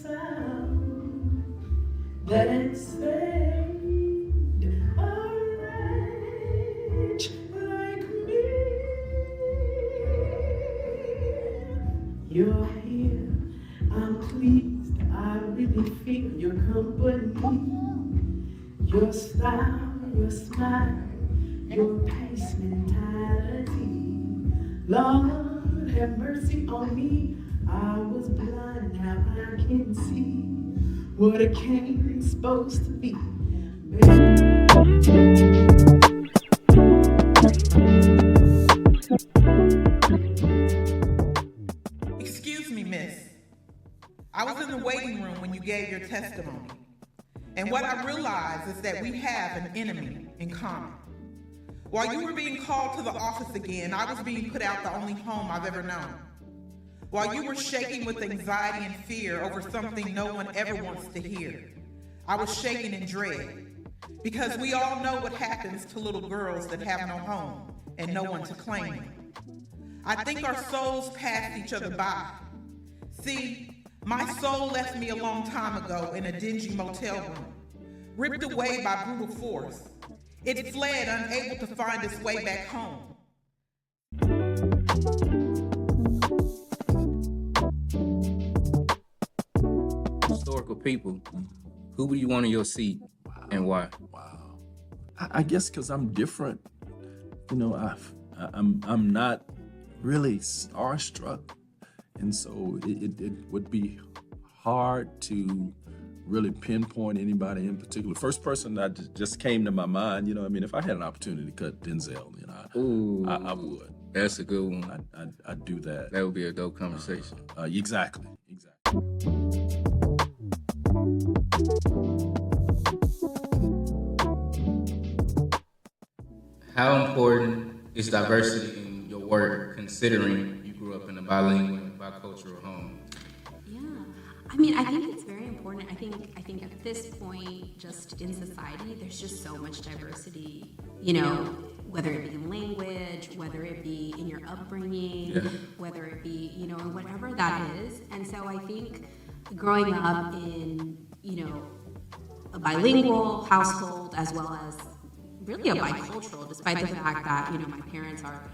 sound that saved a wretch like me. You're here, I'm pleased, I really feel your company. Your style, your smile, your pace mentality. Lord, have mercy on me. I was blind, now I can see what a king's supposed to be. Excuse me, miss. I was in the waiting room when you gave your testimony. And what I realized is that we have an enemy in common. While you were being called to the office again, I was being put out the only home I've ever known. While you were shaking with anxiety and fear over something no one ever wants to hear, I was shaking in dread. Because we all know what happens to little girls that have no home and no one to claim them. I think our souls passed each other by. See, my soul left me a long time ago in a dingy motel room, ripped away by brutal force. It fled, unable to find its way back home. Historical people, who would you want in your seat and why? Wow. I guess because I'm different. You know, I'm not really starstruck. And so it would be hard to really pinpoint anybody in particular. First person that just came to my mind, you know, I mean, if I had an opportunity to cut Denzel, you know, I would. That's a good one. I'd do that. That would be a dope conversation. Exactly. How important is diversity in your work, considering you grew up in a bilingual, bicultural home? Yeah, I mean, I think it's very important. I think at this point, just in society, there's just so much diversity. You know, whether it be in language, whether it be in your upbringing, whether it be, you know, in whatever that is. And so I think growing up in, you know, a bilingual household as well as really a bicultural, despite the fact that, you know, my parents are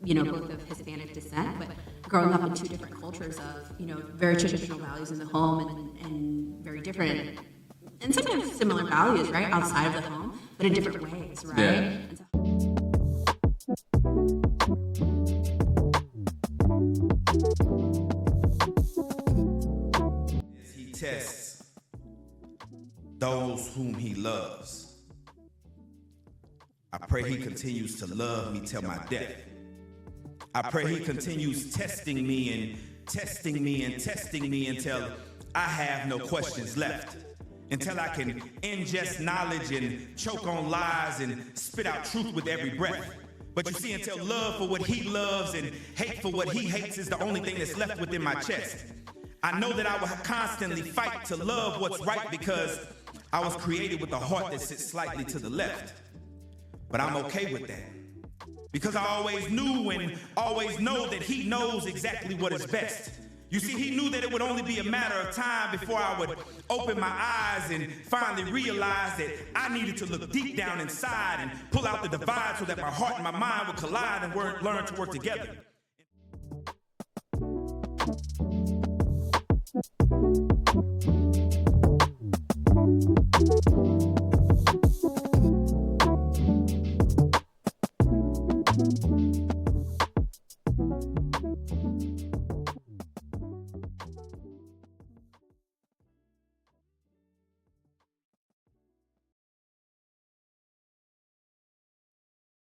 you know, both of Hispanic descent, but growing up in two different cultures of, you know, very traditional values in the home and very different, and sometimes similar values, right, outside of the home, but in different ways, right? Yeah. And so, he tests those whom he loves. I pray he continues to love me till my death. I pray he continues testing me and testing me and testing me until I have no questions left. Until I can ingest knowledge and choke on lies and spit out truth with every breath. But you see, until love for what he loves and hate for what he hates is the only thing that's left within my chest. I know that I will constantly fight to love what's right because I was created with a heart that sits slightly to the left. But I'm okay with that. Because I always knew and always know that he knows exactly what is best. You see, he knew that it would only be a matter of time before I would open my eyes and finally realize that I needed to look deep down inside and pull out the divide so that my heart and my mind would collide and learn to work together.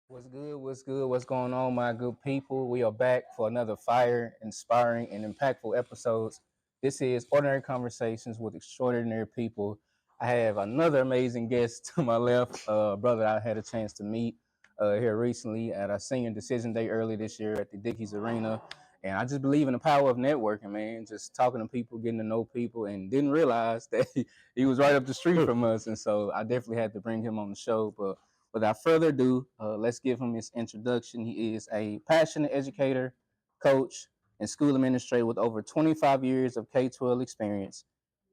What's good? What's good? What's going on, my good people? We are back for another fire, inspiring, and impactful episodes. This is Ordinary Conversations with Extraordinary People. I have another amazing guest to my left, brother I had a chance to meet here recently at our senior decision day early this year at the Dickies Arena. And I just believe in the power of networking, man, just talking to people, getting to know people, and didn't realize that he was right up the street from us. And so I definitely had to bring him on the show. But without further ado, let's give him his introduction. He is a passionate educator, coach, and school administrator with over 25 years of K-12 experience.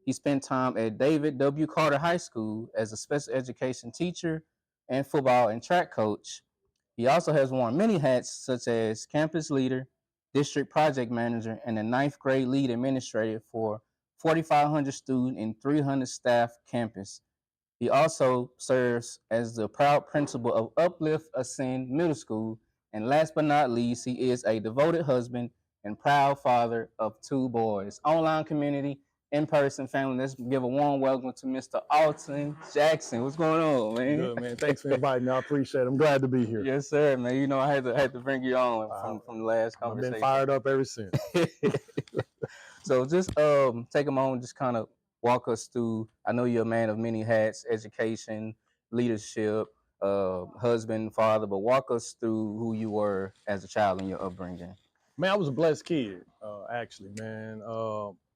He spent time at David W. Carter High School as a special education teacher and football and track coach. He also has worn many hats such as campus leader, district project manager, and a ninth grade lead administrator for 4,500 student and 300 staff campus. He also serves as the proud principal of Uplift Ascend Middle School. And last but not least, he is a devoted husband and proud father of 2 boys. Online community, in-person family. Let's give a warm welcome to Mr. Alton Jackson. What's going on, man? Good, man. Thanks for inviting me. I appreciate it. I'm glad to be here. Yes, sir, man. You know, I had to bring you on from the last I've conversation. been fired up ever since. So just take a moment, just kind of walk us through. I know you're a man of many hats: education, leadership, husband, father. But walk us through who you were as a child and your upbringing. Man, I was a blessed kid, actually, man.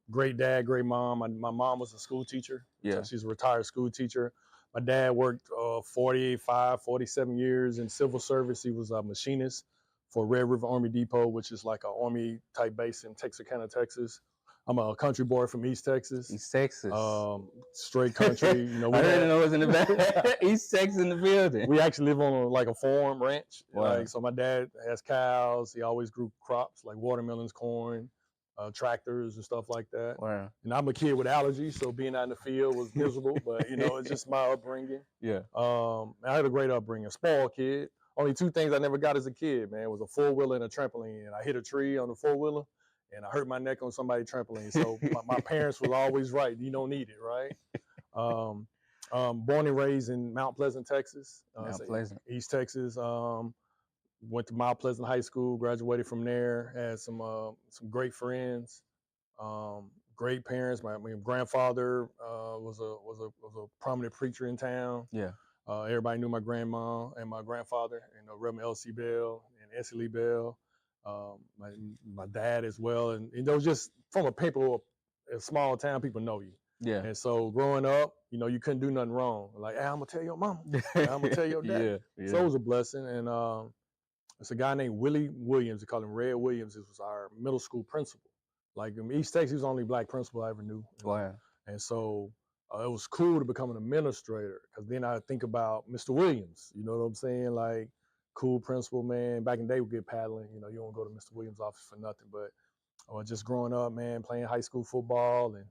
Great dad, great mom. My mom was a school teacher. Yeah. So she's a retired school teacher. My dad worked 47 years in civil service. He was a machinist for Red River Army Depot, which is like an Army type base in Texarkana, Texas. I'm a country boy from East Texas. East Texas. Straight country. You know, I heard it was in the back. East Texas in the building. We actually live on like a farm ranch. Wow. Like, so my dad has cows. He always grew crops like watermelons, corn, tractors and stuff like that. Wow. And I'm a kid with allergies, so being out in the field was miserable, but you know, it's just my upbringing. Yeah. I had a great upbringing, spoiled kid. Only 2 things I never got as a kid, man, was a 4-wheeler and a trampoline. And I hit a tree on the 4-wheeler and I hurt my neck on somebody's trampoline. So my parents was always right. You don't need it, right? Born and raised in Mount Pleasant, Texas. Mount Pleasant. East Texas. Went to Mount Pleasant High School, graduated from there, had some great friends, great parents. My grandfather was a prominent preacher in town. Yeah. Everybody knew my grandma and my grandfather, Reverend L.C. Bell and Essie Lee Bell. My dad as well, and those just from a small town, people know you. Yeah. And so growing up, you couldn't do nothing wrong. Like, hey, I'm gonna tell your mama, hey, I'm gonna tell your dad. Yeah. So it was a blessing, and it's a guy named Willie Williams. They call him Red Williams. This was our middle school principal. Like in East Texas, he was the only black principal I ever knew. Wow. And so it was cool to become an administrator, because then I think about Mr. Williams. You know what I'm saying? Like, cool principal, man. Back in the day, we get paddling. You don't go to Mr. Williams' office for nothing. But just growing up, man, playing high school football and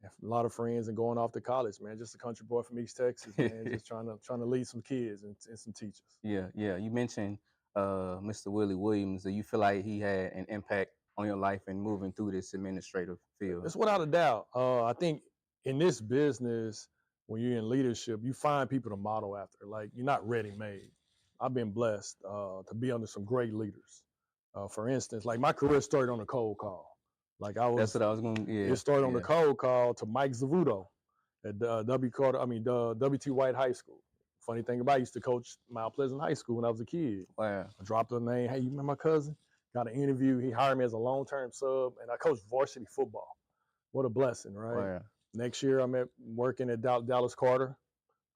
a lot of friends and going off to college, man. Just a country boy from East Texas, man. Just trying to lead some kids and some teachers. Yeah. You mentioned Mr. Willie Williams. Do you feel like he had an impact on your life in moving through this administrative field? It's without a doubt. I think in this business, when you're in leadership, you find people to model after. Like, you're not ready-made. I've been blessed to be under some great leaders. For instance, like my career started on a cold call. Like That's what I was going to. Yeah. It started on the cold call to Mike Zavuto at W.T. White High School. Funny thing about it, I used to coach Mount Pleasant High School when I was a kid. Wow. I dropped her name. Hey, you remember my cousin? Got an interview. He hired me as a long-term sub, and I coached varsity football. What a blessing, right? Wow. Next year, I'm working at Dallas Carter.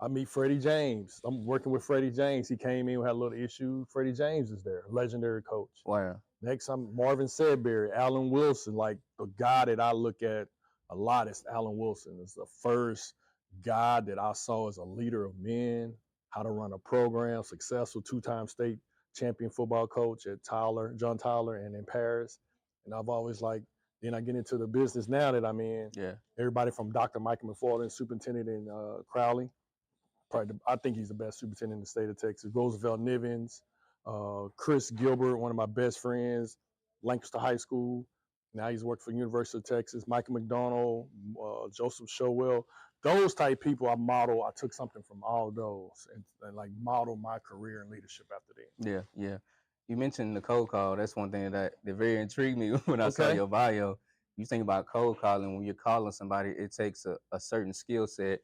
I meet Freddie James. I'm working with Freddie James. He came in, we had a little issue. Freddie James is there, legendary coach. Wow. Next, I'm Marvin Sedbury, Alan Wilson. Like, the guy that I look at a lot is Alan Wilson. It's the first guy that I saw as a leader of men, how to run a program, successful 2-time state champion football coach at John Tyler, and in Paris. And I've always then I get into the business now that I'm in. Yeah. Everybody from Dr. Michael McFarland, superintendent in Crowley. I think he's the best superintendent in the state of Texas. Roosevelt Nivens, Chris Gilbert, one of my best friends, Lancaster High School. Now he's worked for University of Texas. Michael McDonald, Joseph Showell. Those type people I took something from all those and like modeled my career and leadership after them. Yeah. You mentioned the cold call. That's one thing that very intrigued me when I saw your bio. You think about cold calling. When you're calling somebody, it takes a certain skill set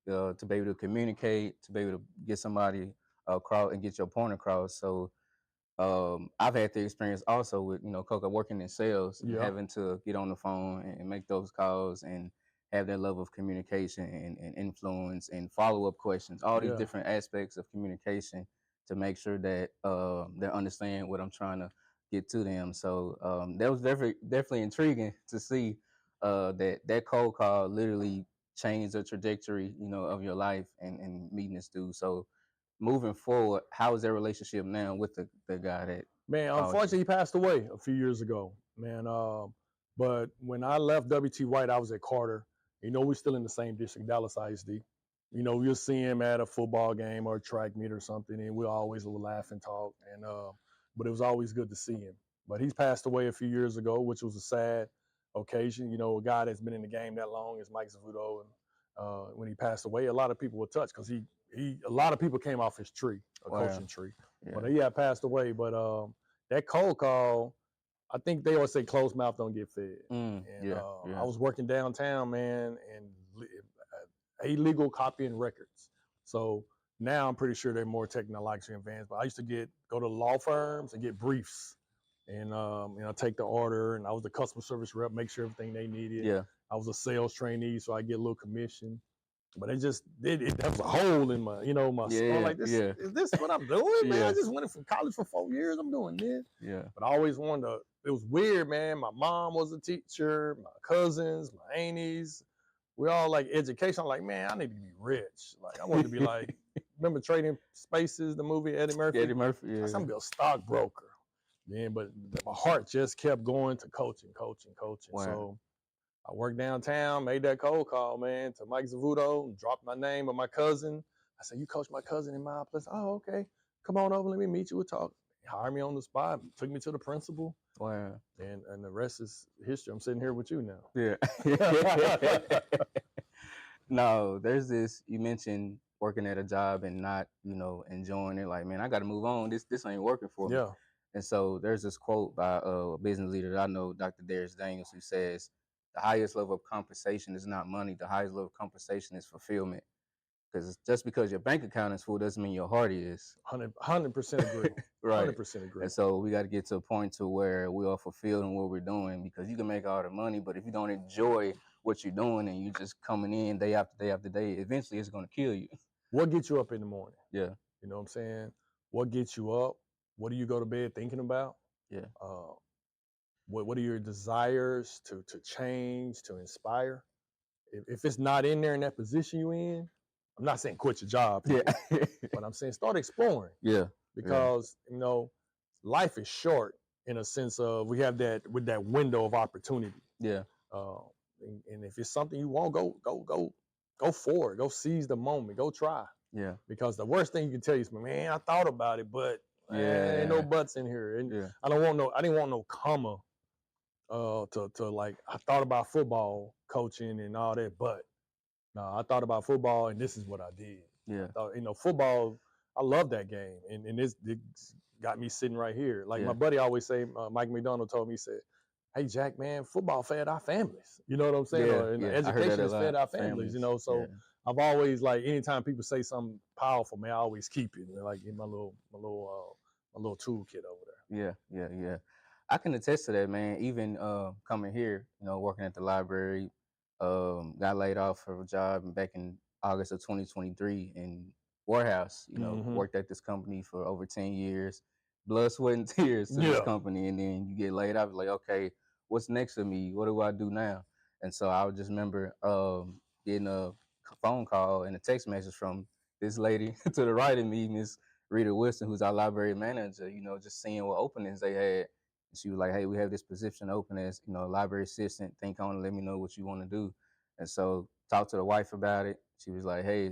to be able to communicate, to be able to get somebody across and get your point across. So I've had the experience also with, Coca working in sales, having to get on the phone and make those calls and have that level of communication and influence and follow-up questions, all these different aspects of communication to make sure that they understand what I'm trying to get to them. So that was definitely intriguing to see that cold call literally changed the trajectory, of your life and meeting this dude. So moving forward, how is that relationship now with the guy that Man, called you? unfortunately, he passed away a few years ago, man. But when I left WT White, I was at Carter. We're still in the same district, Dallas ISD. You'll see him at a football game or a track meet or something, and we'll always laugh and talk. But it was always good to see him. But he's passed away a few years ago, which was a sad occasion. A guy that's been in the game that long is Mike Zavuto, and when he passed away, a lot of people were touched because a lot of people came off his tree, a Wow. coaching tree. Yeah. But he had passed away. But that cold call, I think they always say closed mouth don't get fed. I was working downtown, man, and illegal copying records. So now I'm pretty sure they're more technologically advanced. But I used to go to law firms and get briefs, and take the order. And I was the customer service rep, make sure everything they needed. Yeah. I was a sales trainee, so I get a little commission. But that was a hole in my, my skull. Like this, is this what I'm doing, man? I just went from college for 4 years. I'm doing this. Yeah. But I always wanted to. It was weird, man. My mom was a teacher. My cousins, my aunties, we all like education. I'm like, man, I need to be rich. Like I wanted to be like, remember Trading Spaces, the movie Eddie Murphy? Eddie Murphy. Yeah. I'm gonna be a stockbroker. But my heart just kept going to coaching. Wow. So I worked downtown, made that cold call, man, to Mike Zavuto, dropped my name of my cousin. I said, you coach my cousin in my place? Oh, okay. Come on over, let me meet you. We'll talk. He hired me on the spot, took me to the principal. Wow. And the rest is history. I'm sitting here with you now. Yeah. No, there's this, you mentioned working at a job and not, enjoying it. Like, man, I got to move on. This ain't working for me. Yeah. And so there's this quote by a business leader that I know, Dr. Darius Daniels, who says, the highest level of compensation is not money. The highest level of compensation is fulfillment. Because just because your bank account is full doesn't mean your heart is. 100% agree. Right. 100% agree. And so we got to get to a point to where we are fulfilled in what we're doing, because you can make all the money, but if you don't enjoy what you're doing and you just coming in day after day after day, eventually it's going to kill you. What gets you up in the morning? Yeah. You know what I'm saying? What gets you up? What do you go to bed thinking about? Yeah. What are your desires to change, to inspire? If it's not in there in that position you in, I'm not saying quit your job, Yeah. but I'm saying start exploring. Yeah. Because life is short in a sense of we have that window of opportunity. Yeah. And if it's something you want, go for it. Go seize the moment. Go try. Yeah. Because the worst thing you can tell you is, man, I thought about it, but ain't no buts in here. And I didn't want no comma to like, I thought about football coaching and all that, but no, I thought about football and this is what I did. Yeah. I thought, football, I love that game. And it got me sitting right here. Like my buddy always say, Mike McDonald told me, he said, hey, Jack, man, football fed our families. You know what I'm saying? Education has fed our families, So I've always, like, anytime people say something powerful, man, I always keep it, like, in my little toolkit over there. Yeah. I can attest to that, man. Even coming here, working at the library, got laid off for a job back in August of 2023 in warehouse. Worked at this company for over 10 years, blood, sweat, and tears to this company, and then you get laid off. Like, okay, what's next for me? What do I do now? And so I would just remember getting a phone call and a text message from this lady to the right of me, Miss Rita Wilson, who's our library manager. Just seeing what openings they had. And she was like, hey, we have this position open as library assistant. Think on it. Let me know what you want to do. And so talked to the wife about it. She was like, hey,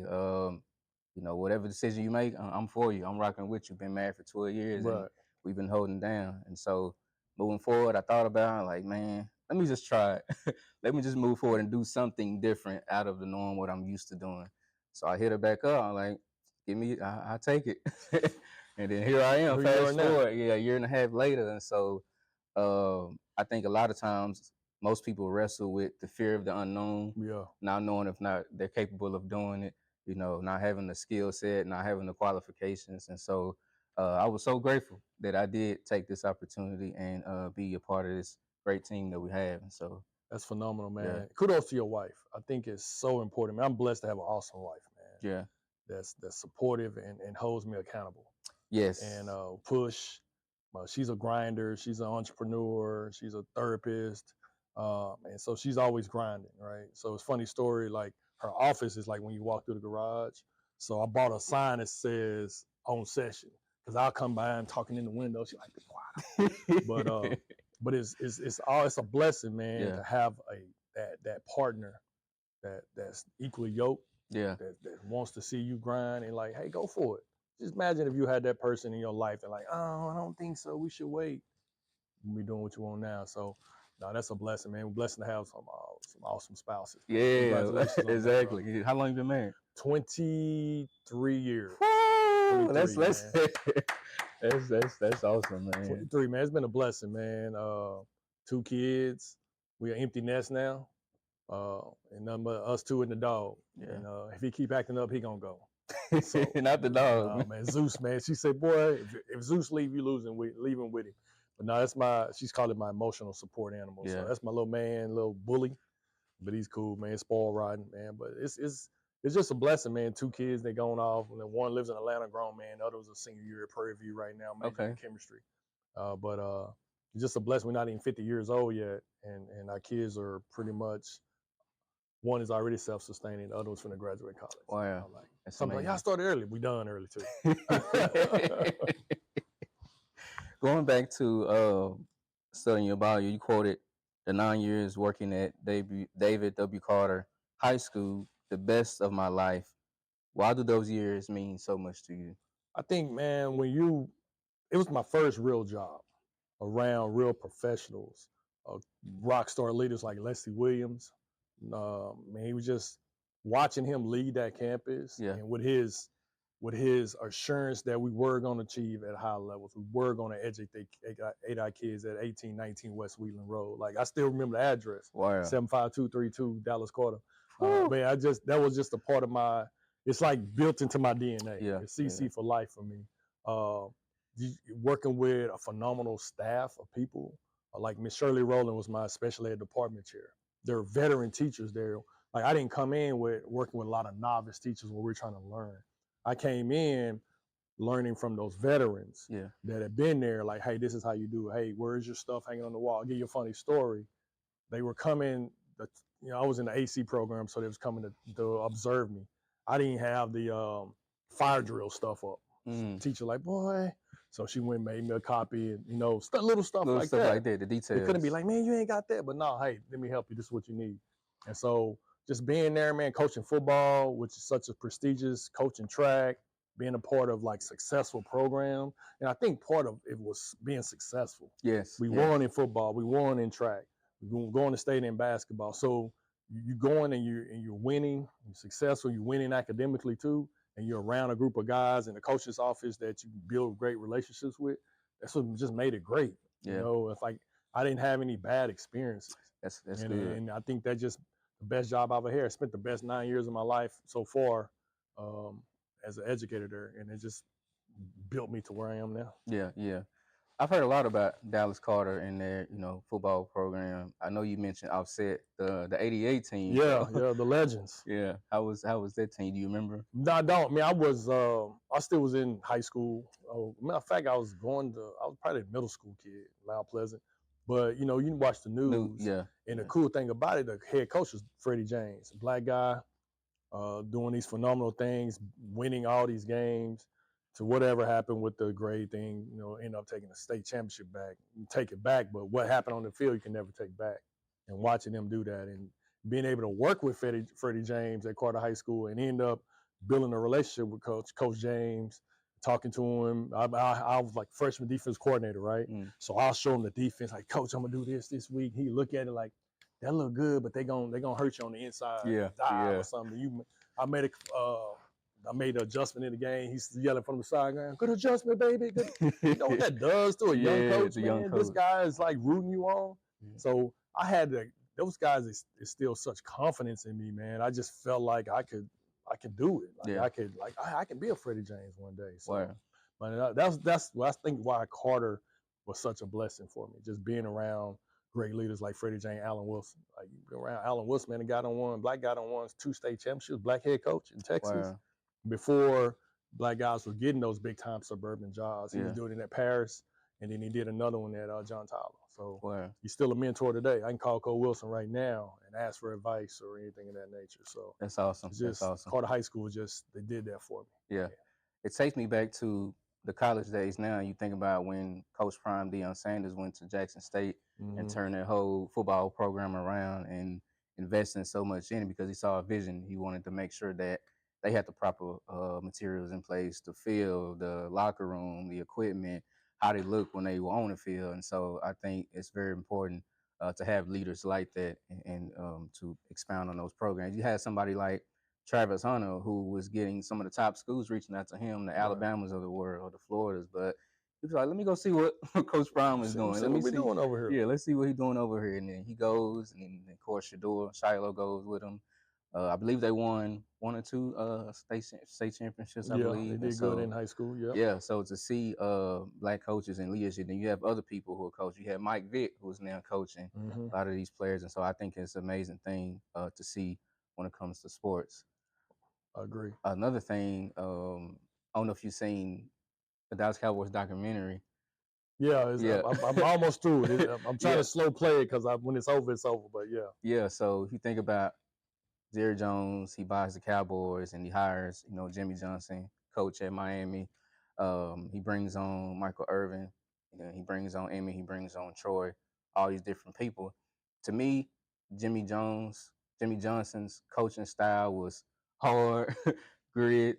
whatever decision you make, I'm for you. I'm rocking with you. Been married for 12 years and we've been holding down. And so moving forward, I thought about it, like, man, let me just try it. Let me just move forward and do something different out of the norm, what I'm used to doing. So I hit her back up. I'm like, I'll take it. And then here I am, fast forward, a year and a half later. And so I think a lot of times most people wrestle with the fear of the unknown, not knowing if not they're capable of doing it, not having the skill set, not having the qualifications. And so I was so grateful that I did take this opportunity and be a part of this great team that we have. And so that's phenomenal, man. Yeah. Kudos to your wife. I think it's so important, man. I'm blessed to have an awesome wife, man. Yeah. That's supportive and holds me accountable. Yes. And push she's a grinder, she's an entrepreneur, she's a therapist, and so she's always grinding, right? So it's a funny story. Like her office is like when you walk through the garage. So I bought a sign that says "on session" because I'll come by and talking in the window. She's like, "Be quiet." But it's a blessing, man, Yeah. to have that partner that's equally yoked, Yeah. that wants to see you grind and like, hey, go for it. Just imagine if you had that person in your life and like, oh, I don't think so. We should wait. You be doing what you want now. So, no, that's a blessing, man. We're blessed to have some awesome spouses. Yeah, Congratulations on that, exactly. bro. How long you been married? 23 years. Woo! 23, That's awesome, man. 23, man. It's been a blessing, man. 2 kids. We are empty nest now. And none but us 2 and the dog. Yeah. And if he keep acting up, he gonna go. So, not the dog. Man, Zeus, man. She said, boy, if Zeus leave, you leaving with him. But no, she's called it my emotional support animal. Yeah. So that's my little man, little bully. But he's cool, man. Spoil riding, man. But it's just a blessing, man. 2 kids, they going off. And then one lives in Atlanta, grown man. The other was a senior year at Prairie View right now, majoring in chemistry. But it's just a blessing. We're not even 50 years old yet. And our kids are pretty much, one is already self-sustaining. The other one's finna graduate college. Wow. Something like, y'all started early. We done early, too. Going back to studying your bio, you quoted the 9 years working at David W. Carter High School, the best of my life. Why do those years mean so much to you? I think, man, it was my first real job around real professionals, rock star leaders like Leslie Williams. Man, he was just watching him lead that campus, and with his assurance that we were going to achieve at high levels, we were going to educate our kids at 1819 West Wheeland Road. Like I still remember the address, 75232 Dallas Carter. Man, that was just a part of my. It's like built into my DNA. Yeah, it's CC for life for me. Working with a phenomenal staff of people, like Miss Shirley Rowland was my special ed department chair. There are veteran teachers there. Like I didn't come in working with a lot of novice teachers where we're trying to learn. I came in learning from those veterans that have been there. Like, hey, this is how you do it. Hey, where's your stuff hanging on the wall? I'll give you a funny story. They were coming. I was in the AC program, so they was coming to observe me. I didn't have the fire drill stuff up. Teacher like, boy. So she went and made me a copy and, little stuff like that. The details. It couldn't be like, man, you ain't got that. But no, hey, let me help you. This is what you need. And so just being there, man, coaching football, which is such a prestigious, coaching track, being a part of like successful program. And I think part of it was being successful. Yes. We won in football. We won in track. We're going to state in basketball. So you going and you're winning, you're successful, you're winning academically too. And you're around a group of guys in the coach's office that you build great relationships with. That's what just made it great. Yeah. It's like I didn't have any bad experiences. That's good. And I think that just the best job I've ever had. I spent the best 9 years of my life so far as an educator there, and it just built me to where I am now. Yeah. I've heard a lot about Dallas Carter and their, football program. I know you mentioned Offset, the '88 team. Yeah, the legends. Yeah. How was that team? Do you remember? No, I don't. I mean, I still was in high school. Matter of fact, I was probably a middle school kid, Mount Pleasant. But, you watch the news. And the cool thing about it, the head coach was Freddie James, a black guy, doing these phenomenal things, winning all these games. To whatever happened with the grade thing, end up taking the state championship back. You take it back, but what happened on the field, you can never take back. And watching them do that and being able to work with Freddie James at Carter High School and end up building a relationship with Coach James, talking to him. I was like freshman defense coordinator, right? So I'll show him the defense, like, Coach, I'm gonna do this week. He look at it like, that look good, but they gonna hurt you on the inside. Or something. I made an adjustment in the game. He's yelling from the sideline, good adjustment, baby. Good. You know what that does to a young coach, man? This guy is like rooting you on. So I had those guys instilled such confidence in me, man. I just felt like I could do it. I can be a Freddie James one day. So, but that's what I think why Carter was such a blessing for me. Just being around great leaders like Freddie James, Allen Wilson. Like around Allen Wilson, man, black guy done won 2 state championships, black head coach in Texas. Before black guys were getting those big time suburban jobs. He was doing it at Paris. and then he did another one at John Tyler. So Wow. he's still a mentor today. I can call Cole Wilson right now and ask for advice or anything of that nature. So That's awesome. it's just That's awesome. Carter High School, they did that for me. Yeah. It takes me back to the college days now. You think about when Coach Prime Deion Sanders went to Jackson State and turned their whole football program around and investing so much in it because he saw a vision. He wanted to make sure that they had the proper materials in place, the field, the locker room, the equipment, how they look when they were on the field. And so I think it's very important to have leaders like that and to expound on those programs. You had somebody like Travis Hunter, who was getting some of the top schools reaching out to him, the Alabamas of the world, the Floridas, but he was like, let me go see what Coach Brown is doing. Let me see doing over here. Yeah, let's see what he's doing over here. And then he goes, and then of course Shiloh goes with him. I believe they won 1 or 2 state championships, I believe. They did good in high school. Yeah, so to see black coaches in leadership, then you have other people who are coaching. You have Mike Vick, who's now coaching a lot of these players. And so I think it's an amazing thing to see when it comes to sports. I agree. Another thing, I don't know if you've seen the Dallas Cowboys documentary. Yeah, I'm almost through it. I'm trying to slow play it because when it's over, it's over. But yeah. Yeah, so if you think about Jerry Jones, he buys the Cowboys and he hires, Jimmy Johnson, coach at Miami. He brings on Michael Irvin, he brings on Emmy, he brings on Troy, all these different people. To me, Jimmy Johnson's coaching style was hard, grit,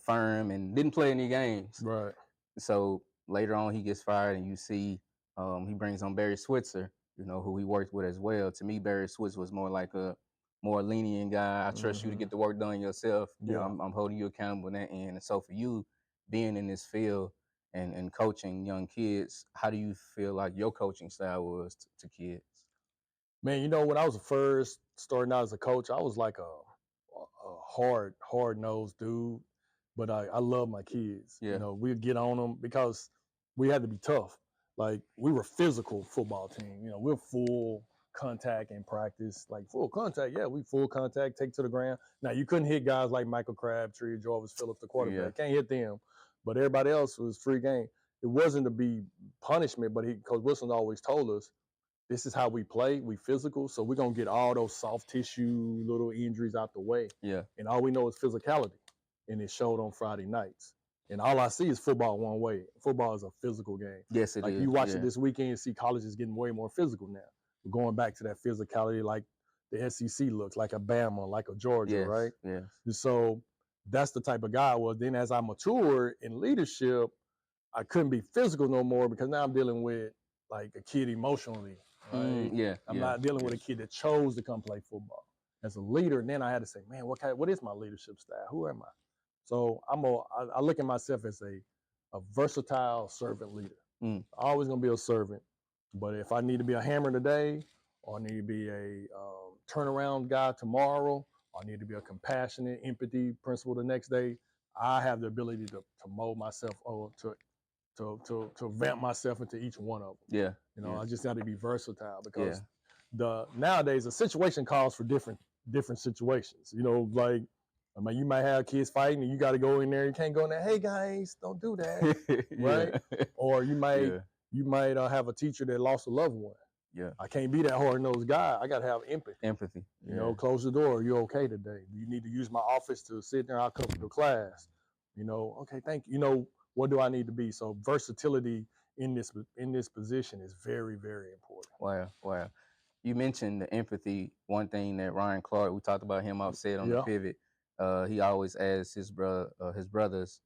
firm, and didn't play any games. Right. So later on, he gets fired, and you see he brings on Barry Switzer, who he worked with as well. To me, Barry Switzer was more like a more lenient guy. I trust you to get the work done yourself. Yeah. I'm holding you accountable in that end. And so for you, being in this field and coaching young kids, how do you feel like your coaching style was to kids? Man, when I was first starting out as a coach, I was like a hard-nosed dude, but I love my kids. Yeah. We'd get on them because we had to be tough. Like, we were a physical football team. We're full contact in practice. Like, full contact, yeah, we full contact, take to the ground. Now, you couldn't hit guys like Michael Crabtree, Jarvis Phillips, the quarterback. Yeah. Can't hit them. But everybody else was free game. It wasn't to be punishment, but Coach Wilson always told us, this is how we play. We physical, so we're going to get all those soft tissue, little injuries out the way. Yeah. And all we know is physicality. And it showed on Friday nights. And all I see is football one way. Football is a physical game. Yes, it is. Like, you watch it this weekend and see colleges getting way more physical now. We're going back to that physicality like the SEC looks, like a Bama, like a Georgia, Yes, right? yes. And so that's the type of guy I was. Then as I matured in leadership, I couldn't be physical no more because now I'm dealing with like a kid emotionally. Right? I'm not dealing with a kid that chose to come play football. As a leader, and then I had to say, man, what is my leadership style? Who am I? So I look at myself as a versatile servant leader. Always gonna be a servant, but if I need to be a hammer today, or I need to be a turnaround guy tomorrow, or I need to be a compassionate, empathy principal the next day, I have the ability to mold myself or to vamp myself into each one of them. Yeah. I just got to be versatile because nowadays the situation calls for different situations. Like, I mean, you might have kids fighting and you got to go in there. You can't go in there. Hey guys, don't do that, right? Or you might have a teacher that lost a loved one. Yeah. I can't be that hard-nosed guy. I got to have empathy. Close the door. You're okay today. You need to use my office to sit there. I'll come to the class. Okay, thank you. What do I need to be? So versatility in this position is very, very important. Wow. You mentioned the empathy. One thing that Ryan Clark, we talked about him offset on the pivot. He always asks his brothers,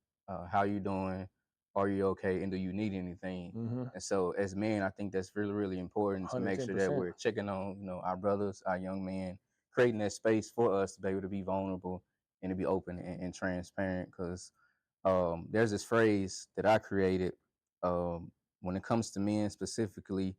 how you doing? Are you okay? And do you need anything? And so as men, I think that's really, really important to make sure that we're checking on, our brothers, our young men, creating that space for us to be able to be vulnerable and to be open and transparent. Because there's this phrase that I created. When it comes to men specifically,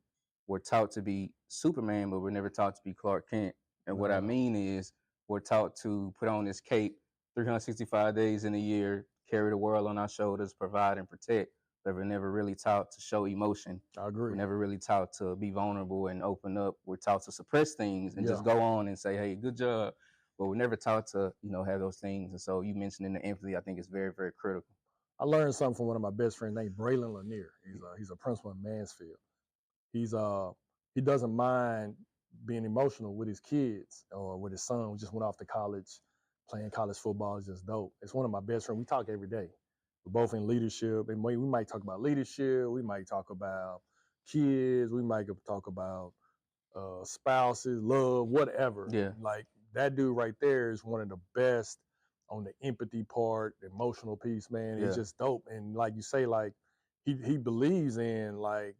we're taught to be Superman, but we're never taught to be Clark Kent. And what I mean is we're taught to put on this cape 365 days in a year, carry the world on our shoulders, provide and protect, but we're never really taught to show emotion. I agree. We're never really taught to be vulnerable and open up. We're taught to suppress things and just go on and say, hey, good job. But we're never taught to, have those things. And so you mentioning the empathy, I think is very, very critical. I learned something from one of my best friends named Braylon Lanier. He's a principal in Mansfield. He doesn't mind being emotional with his kids or with his son who just went off to college. Playing college football is just dope. It's one of my best friends. We talk every day. We're both in leadership, and we might talk about leadership. We might talk about kids. We might talk about spouses, love, whatever. Yeah. Like that dude right there is one of the best on the empathy part, the emotional piece, man. It's just dope. And like you say, like he believes in like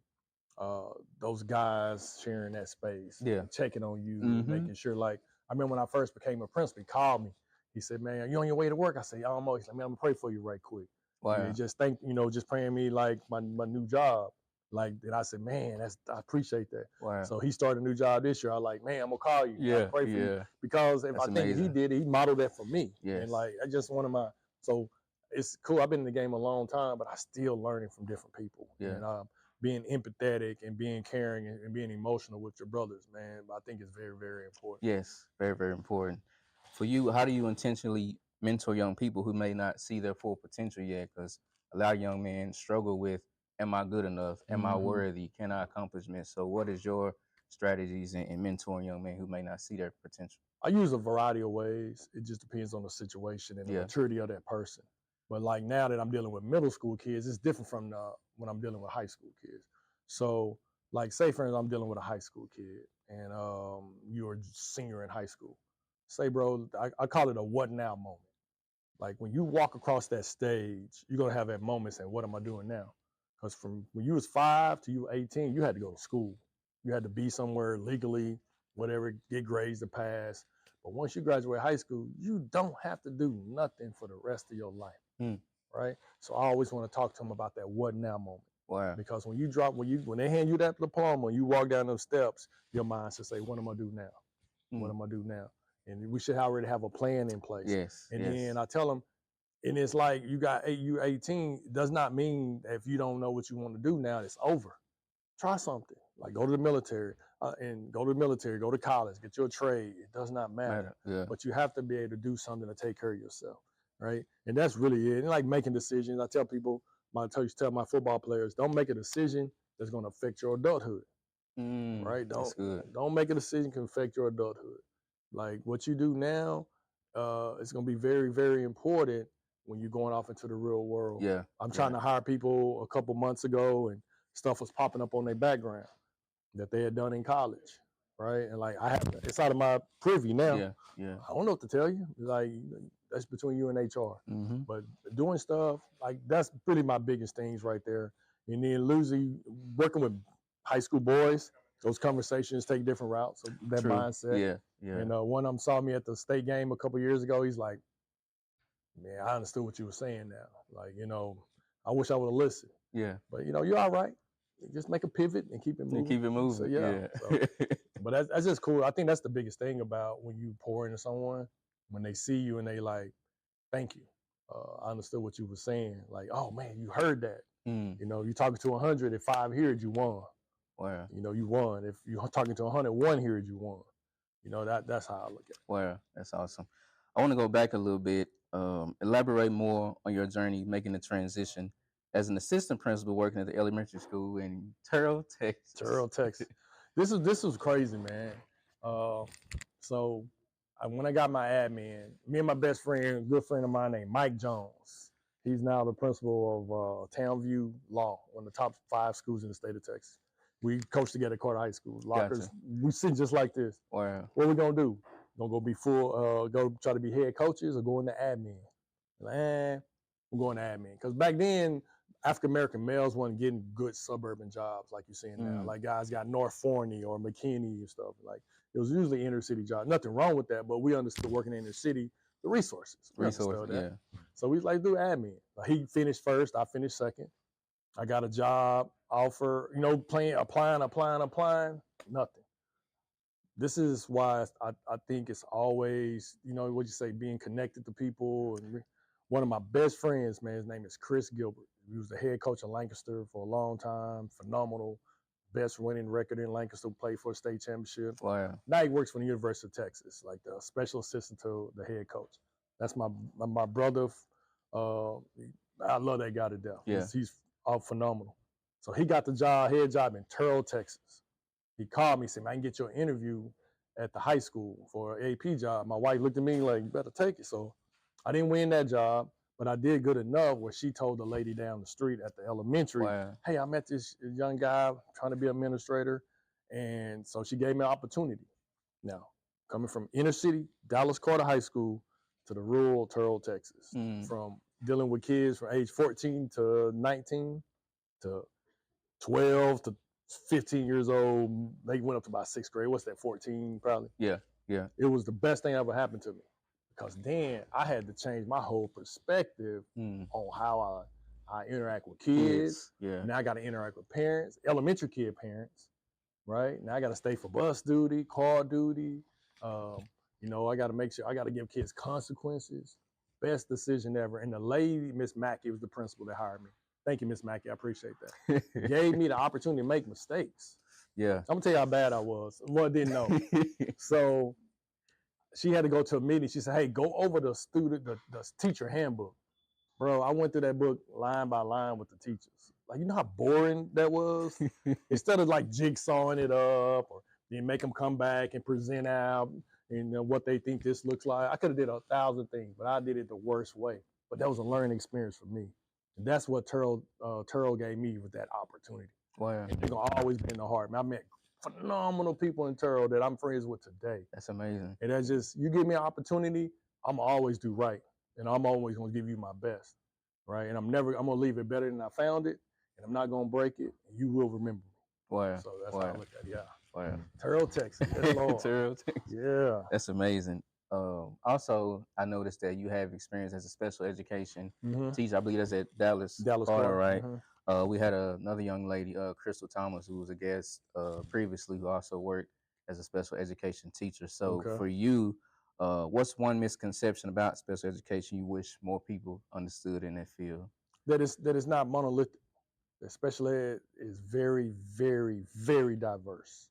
those guys sharing that space, checking on you, making sure. Like I remember when I first became a principal, he called me. He said, "Man, are you on your way to work?" I said, "Yeah, I'm always like, man, I'm gonna pray for you right quick." Wow. Yeah, just just praying me like my new job. Like, and I said, man, I appreciate that. Wow. So he started a new job this year. I like, man, I'm gonna call you. Yeah, pray for you. Because if That's I think amazing. he did it, he modeled that for me. Yes. And like, I just one of my, so it's cool. I've been in the game a long time, but I still learning from different people. Yeah. And being empathetic and being caring and being emotional with your brothers, man, I think it's very, very important. Yes, very, very important. For you, how do you intentionally mentor young people who may not see their full potential yet? Because a lot of young men struggle with, am I good enough? Am I worthy? Can I accomplish this? So what is your strategies in mentoring young men who may not see their potential? I use a variety of ways. It just depends on the situation and the maturity of that person. But like now that I'm dealing with middle school kids, it's different from when I'm dealing with high school kids. So like say for instance, I'm dealing with a high school kid and you're a senior in high school. Say, bro, I call it a what now moment. Like when you walk across that stage, you're gonna have that moment saying, what am I doing now? Because from when you was 5 to you 18, you had to go to school. You had to be somewhere legally, whatever, get grades to pass. But once you graduate high school, you don't have to do nothing for the rest of your life, right? So I always want to talk to them about that what now moment. Wow. Because when they hand you that diploma, you walk down those steps, your mind should say, what am I do now? What am I do now? And we should already have a plan in place. Yes. And then I tell them, and it's like you're 18, does not mean that if you don't know what you want to do now, it's over. Try something. Like go to the military go to college, get your trade. It does not matter. Yeah. But you have to be able to do something to take care of yourself, right? And that's really it. And like making decisions, I tell people, tell my football players, don't make a decision that's going to affect your adulthood, right? Don't make a decision that can affect your adulthood. Like what you do now, it's going to be very, very important when you're going off into the real world. Yeah. I'm trying to hire people a couple months ago and stuff was popping up on their background that they had done in college, right? And like it's out of my privy now. Yeah. I don't know what to tell you. Like that's between you and HR. But doing stuff like that's really my biggest things right there. And then working with high school boys, those conversations take different routes. So that mindset. Yeah. And one of them saw me at the state game a couple years ago. He's like, man, I understood what you were saying now. Like, I wish I would have listened. Yeah. But you're all right. Just make a pivot and keep it moving. So, but that's just cool. I think that's the biggest thing about when you pour into someone, when they see you and they like, thank you. I understood what you were saying. Like, oh man, you heard that. You're talking to 100. If 5 heard, you won. Wow. You won. If you're talking to 100, 1 heard, you won. That's how I look at it. Wow, that's awesome. I want to go back a little bit, elaborate more on your journey making the transition as an assistant principal working at the elementary school in Terrell, Texas. This was crazy, man. So when I got my admin, me and my best friend, good friend of mine named Mike Jones, he's now the principal of Townview Law, one of the top 5 schools in the state of Texas. We coached together at Carter High School. Lockers, we sit just like this. Wow. What we gonna do? Gonna go be go try to be head coaches or go into admin? We're going to admin. Because back then, African-American males weren't getting good suburban jobs like you're seeing now. Like guys got North Forney or McKinney and stuff. Like it was usually inner city jobs. Nothing wrong with that, but we understood working in the city, the resources. So we like do admin. Like, he finished first, I finished second. I got a job offer, applying, nothing. This is why I think it's always, what you say, being connected to people. And one of my best friends, man, his name is Chris Gilbert. He was the head coach of Lancaster for a long time, phenomenal, best winning record in Lancaster, played for a state championship. Wow. Now he works for the University of Texas, like the special assistant to the head coach. That's my brother. I love that guy to death. Yeah. He's phenomenal. So he got the head job in Terrell, Texas. He called me, said, man, I can get you an interview at the high school for an AP job. My wife looked at me like, you better take it. So I didn't win that job, but I did good enough where she told the lady down the street at the elementary, Wow. hey, I met this young guy trying to be an administrator. And so she gave me an opportunity. Now, coming from inner city, Dallas Carter High School, to the rural Terrell, Texas, from dealing with kids from age 14 to 19 to 12 to 15 years old. They went up to about 6th grade. What's that, 14 probably? Yeah. It was the best thing ever happened to me, because then I had to change my whole perspective on how I interact with kids. Yeah. Now I got to interact with parents, elementary kid parents, right? Now I got to stay for bus duty, car duty. I got to make sure I got to give kids consequences. Best decision ever. And the lady, Miss Mackey, was the principal that hired me. Thank you, Miss Mackey. I appreciate that. Gave me the opportunity to make mistakes. Yeah. I'm gonna tell you how bad I was. Well, I didn't know. So she had to go to a meeting. She said, hey, go over the teacher handbook. Bro, I went through that book line by line with the teachers. Like, you know how boring that was? Instead of like jigsawing it up or then make them come back and present out what they think this looks like. I could have did 1,000 things, but I did it the worst way. But that was a learning experience for me. And that's what Terrell gave me with that opportunity. Wow. And they're going to always be in the heart. Man, I met phenomenal people in Terrell that I'm friends with today. That's amazing. And that's just, you give me an opportunity, I'm going to always do right. And I'm always going to give you my best, right? And I'm going to leave it better than I found it. And I'm not going to break it. And you will remember me. Wow. So that's how I look at it, yeah. Wow. Terrell, Texas. Yes, Lord. Terrell, Texas. Yeah. That's amazing. Also, I noticed that you have experience as a special education teacher. I believe that's at Dallas Carter, right? We had another young lady, Crystal Thomas, who was a guest previously, who also worked as a special education teacher. So for you, what's one misconception about special education you wish more people understood in that field? That is not monolithic. Special ed is very, very, very diverse.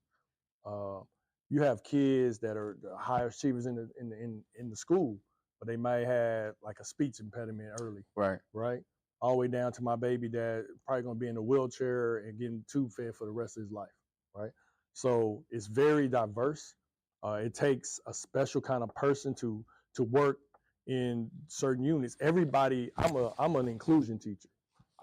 You have kids that are the high achievers in the school, but they might have like a speech impediment early. Right. All the way down to my baby that probably gonna be in a wheelchair and getting tube fed for the rest of his life. Right. So it's very diverse. It takes a special kind of person to work in certain units. Everybody, I'm an inclusion teacher.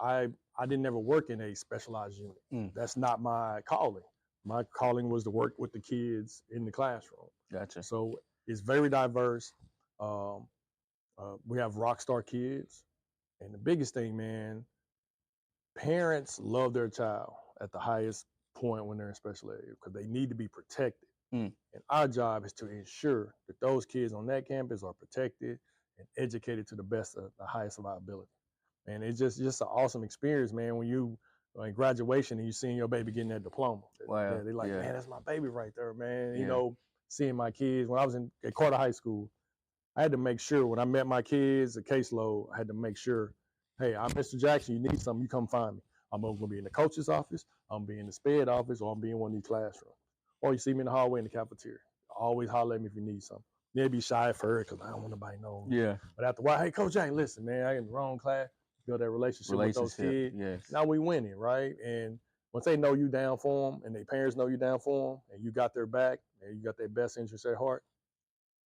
I didn't ever work in a specialized unit. That's not my calling. My calling was to work with the kids in the classroom. Gotcha. So it's very diverse. We have rock star kids. And the biggest thing, man, parents love their child at the highest point when they're in special ed because they need to be protected. And our job is to ensure that those kids on that campus are protected and educated to the best of the highest of our ability. And it's just an awesome experience, man, when you in graduation and you seeing your baby getting that diploma. Wow. They're like, man, that's my baby right there, man. You know, seeing my kids. When I was at Carter High School, I had to make sure when I met my kids, the caseload, I had to make sure, hey, I'm Mr. Jackson, you need something, you come find me. I'm going to be in the coach's office, I'm going to be in the SPED office, or I'm be in one of these classrooms. Or you see me in the hallway in the cafeteria. Always holler at me if you need something. They'd be shy for it because I don't want nobody to know. Yeah. But after a while, hey, Coach Jackson, listen, man, I in the wrong class. Build that relationship with those kids. Yes. Now we winning, right? And once they know you down for them and their parents know you down for them and you got their back and you got their best interest at heart,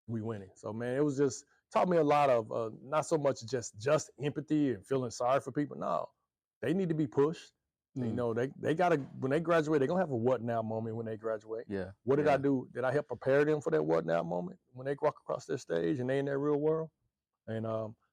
we winning. So, man, it was just taught me a lot of not so much just empathy and feeling sorry for people. No, they need to be pushed. You know, they got to, when they graduate, they're going to have a what now moment when they graduate. Yeah. What did I do? Did I help prepare them for that what now moment when they walk across their stage and they in that real world? And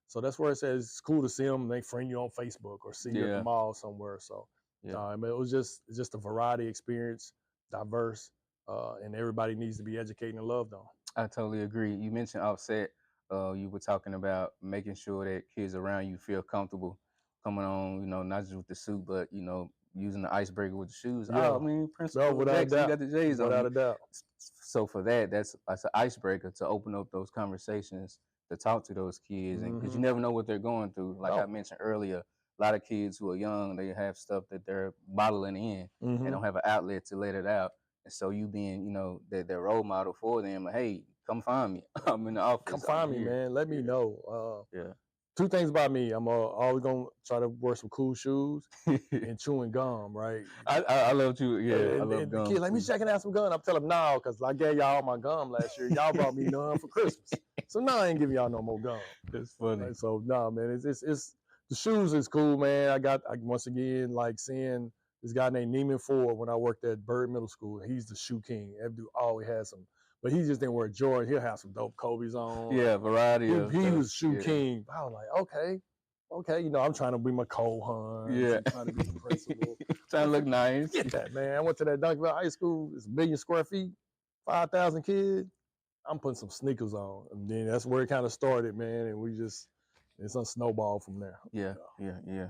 so that's where it says it's cool to see them. They friend you on Facebook or see you at the mall somewhere. So it was just a variety experience, diverse, and everybody needs to be educated and loved on. I totally agree. You mentioned offset. You were talking about making sure that kids around you feel comfortable coming on, not just with the suit, but, using the icebreaker with the shoes. Yeah. Oh, I mean, Principal Jackson, you got the J's on. Without a doubt. So for that's an icebreaker to open up those conversations, to talk to those kids, and because you never know what they're going through. Like I mentioned earlier, a lot of kids who are young, they have stuff that they're bottling in and don't have an outlet to let it out. And so you being, their role model for them, like, hey, come find me. I'm in the office. Come find me, man. Let me know. two things about me. I'm always gonna try to wear some cool shoes and chewing gum, right? I love you. Yeah, I And love the gum. kids like, me checking out some gum. I'm telling them no, because I gave y'all all my gum last year. Y'all brought me none for Christmas. So now I ain't giving y'all no more gum. That's funny. Right? So no, man, it's the shoes is cool, man. I once again like seeing this guy named Neiman Ford when I worked at Bird Middle School. He's the shoe king. That dude always has some, but he just didn't wear Jordan. He'll have some dope Kobe's on. Yeah, variety he, of he stuff. was shoe Yeah. king. I was like, okay, you know, I'm trying to be my Cole Hunt. Yeah. I'm trying to be the principal. Trying to look nice. Get that, man. I went to that Duncanville High School. It's 1 million square feet, 5,000 kids. I'm putting some sneakers on. And then that's where it kind of started, man. And it's a snowball from there. Yeah.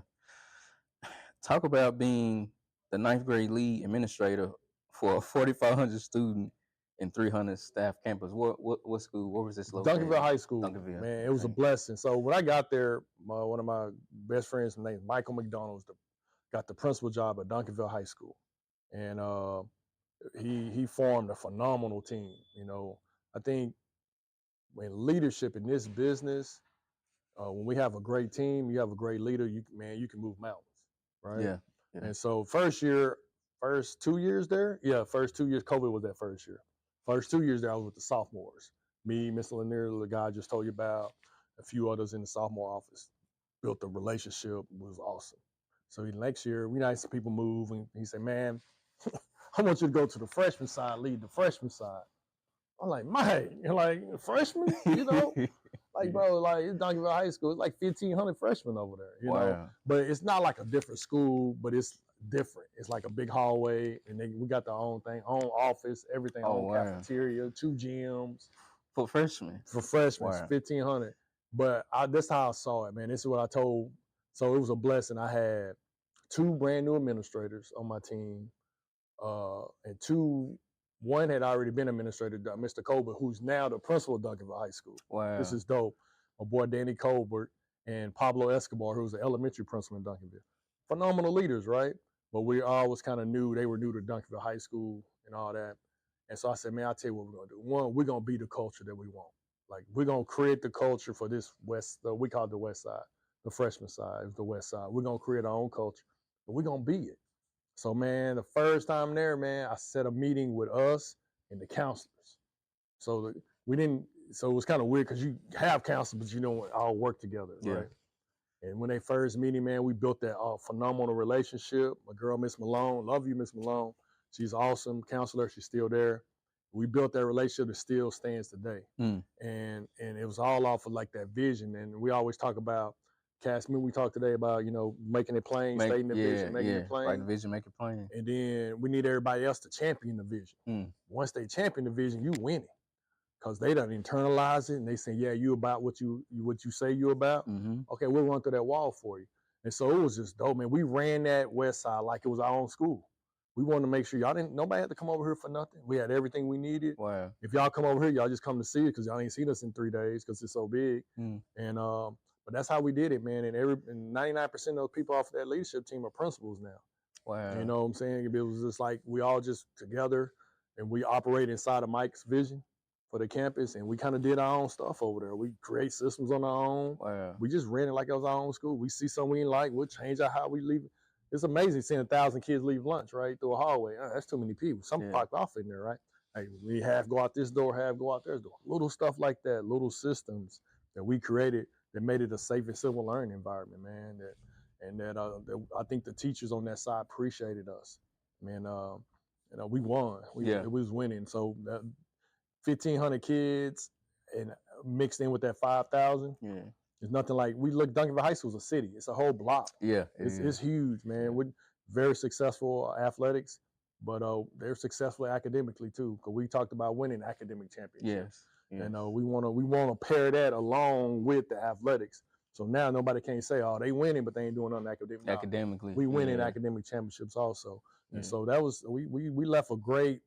Talk about being the 9th grade lead administrator for a 4,500 student and 300 staff campus. What school? Where was this located? Duncanville High School. Duncanville. Man, it was a blessing. So when I got there, one of my best friends named Michael McDonald got the principal job at Duncanville High School. And he formed a phenomenal team. You know, I think when leadership in this business, when we have a great team, you have a great leader, you can move mountains, right? Yeah. And so first 2 years there, first 2 years, COVID was that first year. First 2 years there, I was with the sophomores. Me, Mr. Lanier, the guy I just told you about, a few others in the sophomore office. Built a relationship, was awesome. So next year, we had some people move, and he said, man, I want you to go to the freshman side, lead the freshman side. I'm like, Mike, you're like, freshman? You know? Like, bro, like, it's Duncanville High School. It's like 1,500 freshmen over there, you know? But it's not like a different school, but it's different. It's like a big hallway, and we got our own thing, own office, everything, own cafeteria, 2 gyms. For freshmen? For freshmen, 1,500. But that's how I saw it, man. This is what I told. So it was a blessing. I had 2 brand new administrators on my team, and one had already been administrator, Mr. Colbert, who's now the principal of Duncanville High School. Wow. This is dope. My boy Danny Colbert and Pablo Escobar, who's the elementary principal in Duncanville. Phenomenal leaders, right? But we always kind of knew they were new to Duncanville High School and all that. And so I said, man, I'll tell you what we're going to do. One, we're going to be the culture that we want. Like, we're going to create the culture for this we call it the west side. The freshman side is the west side. We're going to create our own culture, but we're going to be it. So, man, the first time there, man, I set a meeting with us and the counselors. So it was kind of weird because you have counselors, but you don't all work together, right? And when they first meeting, man, we built that phenomenal relationship. My girl, Miss Malone, love you, Miss Malone. She's awesome counselor. She's still there. We built that relationship that still stands today. And it was all off of like that vision. And we always talk about, we talked today about, you know, making it plain, stating the vision, making it plain. Write the vision, make it plain. And then we need everybody else to champion the vision. Once they champion the vision, you win it. Because they done internalize it and they say, yeah, you about what you say you about. Okay, we'll run through that wall for you. And so it was just dope, man. We ran that west side like it was our own school. We wanted to make sure nobody had to come over here for nothing. We had everything we needed. Wow. If y'all come over here, y'all just come to see it because y'all ain't seen us in 3 days because it's so big. And but that's how we did it, man. And 99% of those people off of that leadership team are principals now. Wow. You know what I'm saying? It was just like we all just together and we operate inside of Mike's vision for the campus, and we kind of did our own stuff over there. We create systems on our own. Wow. We just ran it like it was our own school. We see something we didn't like, we'll change how we leave. It's amazing seeing 1,000 kids leave lunch, right, through a hallway. That's too many people. Some park off in there, right? Hey, we half go out this door, half go out this door. Little stuff like that, little systems that we created that made it a safe and civil learning environment, man. That I think the teachers on that side appreciated us. Man, we won. It was winning. So 1,500 kids and mixed in with that 5,000. It's nothing like Duncanville High School is a city. It's a whole block. It's huge, man. We're very successful athletics, but they're successful academically too. Because we talked about winning academic championships. And we want to pair that along with the athletics. So now nobody can say, oh, they winning, but they ain't doing nothing academically. We winning academic championships also. And so that was we left a great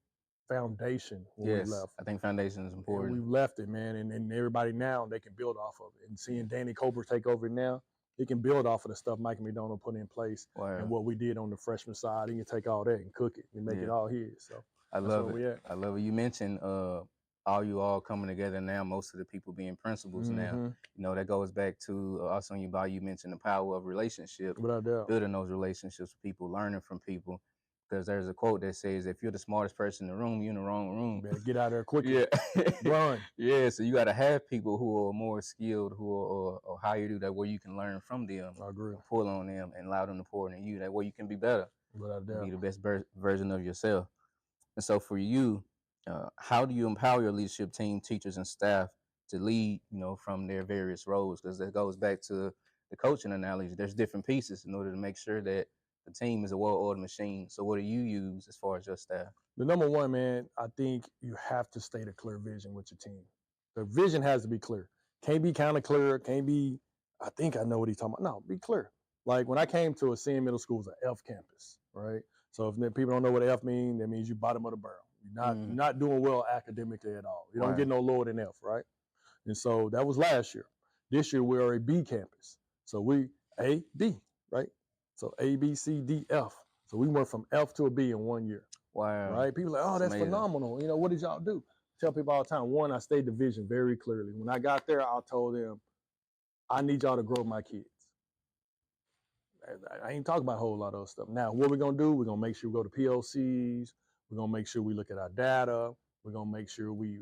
foundation when we left. I think foundation is important. And we left it, man, and everybody now, they can build off of it. And seeing Danny Colbert take over now, he can build off of the stuff Mike McDonald put in place and what we did on the freshman side. He can take all that and cook it and make it all his. So I love it. I love it. You mentioned you all coming together now, most of the people being principals now. Mhm. You know, that goes back to also you mentioned the power of relationship, Without doubt. building those relationships with people, learning from people. Because there's a quote that says, if you're the smartest person in the room, you're in the wrong room. Better get out of there quickly. Yeah. Run. Yeah, so you got to have people who are more skilled, who are or higher do that, where you can learn from them, I agree. pull on them, and allow them to pour into you. That way you can be better, Without doubt. be the best version of yourself. And so for you, how do you empower your leadership team, teachers, and staff to lead, you know, from their various roles? Because that goes back to the coaching analogy. There's different pieces in order to make sure that the team is a well-oiled machine. So what do you use as far as your staff? The number one, man, I think you have to state a clear vision with your team. The vision has to be clear. Can't be kind of clear. Can't be, I think I know what he's talking about. No, be clear. Like when I came to Ascend Middle School, it was an F campus, right? So if people don't know what F means, that means you bottom of the barrel. You're not doing well academically at all. You don't get no lower than F, right? And so that was last year. This year we are a B campus. So we A, B, right? So A, B, C, D, F. So we went from F to a B in 1 year. Wow. Right? People are like, oh, that's amazing. phenomenal. You know, what did y'all do? Tell people all the time. One, I stated the vision very clearly. When I got there, I told them, I need y'all to grow my kids. I ain't talking about a whole lot of stuff. Now, what we're going to do, we're going to make sure we go to POCs. We're going to make sure we look at our data. We're going to make sure we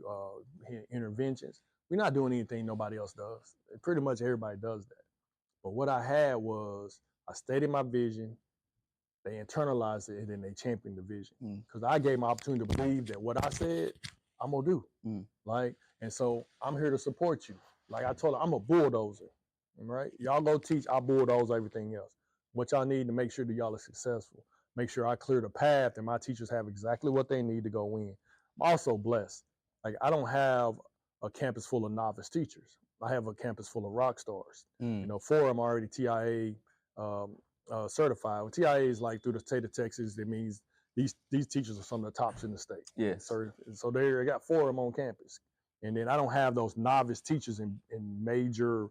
hit interventions. We're not doing anything nobody else does. Pretty much everybody does that. But what I had was, I stated my vision. They internalized it, and then they championed the vision. Because I gave them opportunity to believe that what I said, I'm going to do. Like, and so I'm here to support you. Like I told them, I'm a bulldozer. Right? Y'all go teach, I bulldoze everything else. What y'all need to make sure that y'all are successful. Make sure I clear the path and my teachers have exactly what they need to go in. I'm also blessed. Like I don't have a campus full of novice teachers. I have a campus full of rock stars. You know, 4 of them are already TIA certified. Well, TIA is like through the state of Texas. That means these teachers are some of the tops in the state. Yes. So they got 4 of them on campus. And then I don't have those novice teachers in major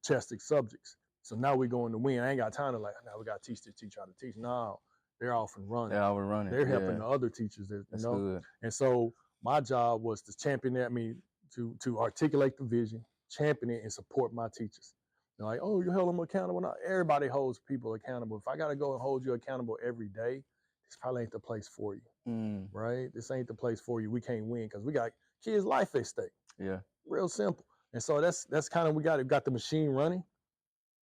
tested subjects. So now we're going to win. I ain't got time to like, now we got to teach this teacher how to teach. No, they're off and running. They're off and running. They're helping the other teachers. That's good. And so my job was to champion that. I mean, to articulate the vision, champion it, and support my teachers. They're like, oh, you held them accountable. Not everybody holds people accountable. If I got to go and hold you accountable every day, this probably ain't the place for you, right? This ain't the place for you. We can't win because we got kids' life at stake. Yeah, real simple. And so that's kind of, we got the machine running.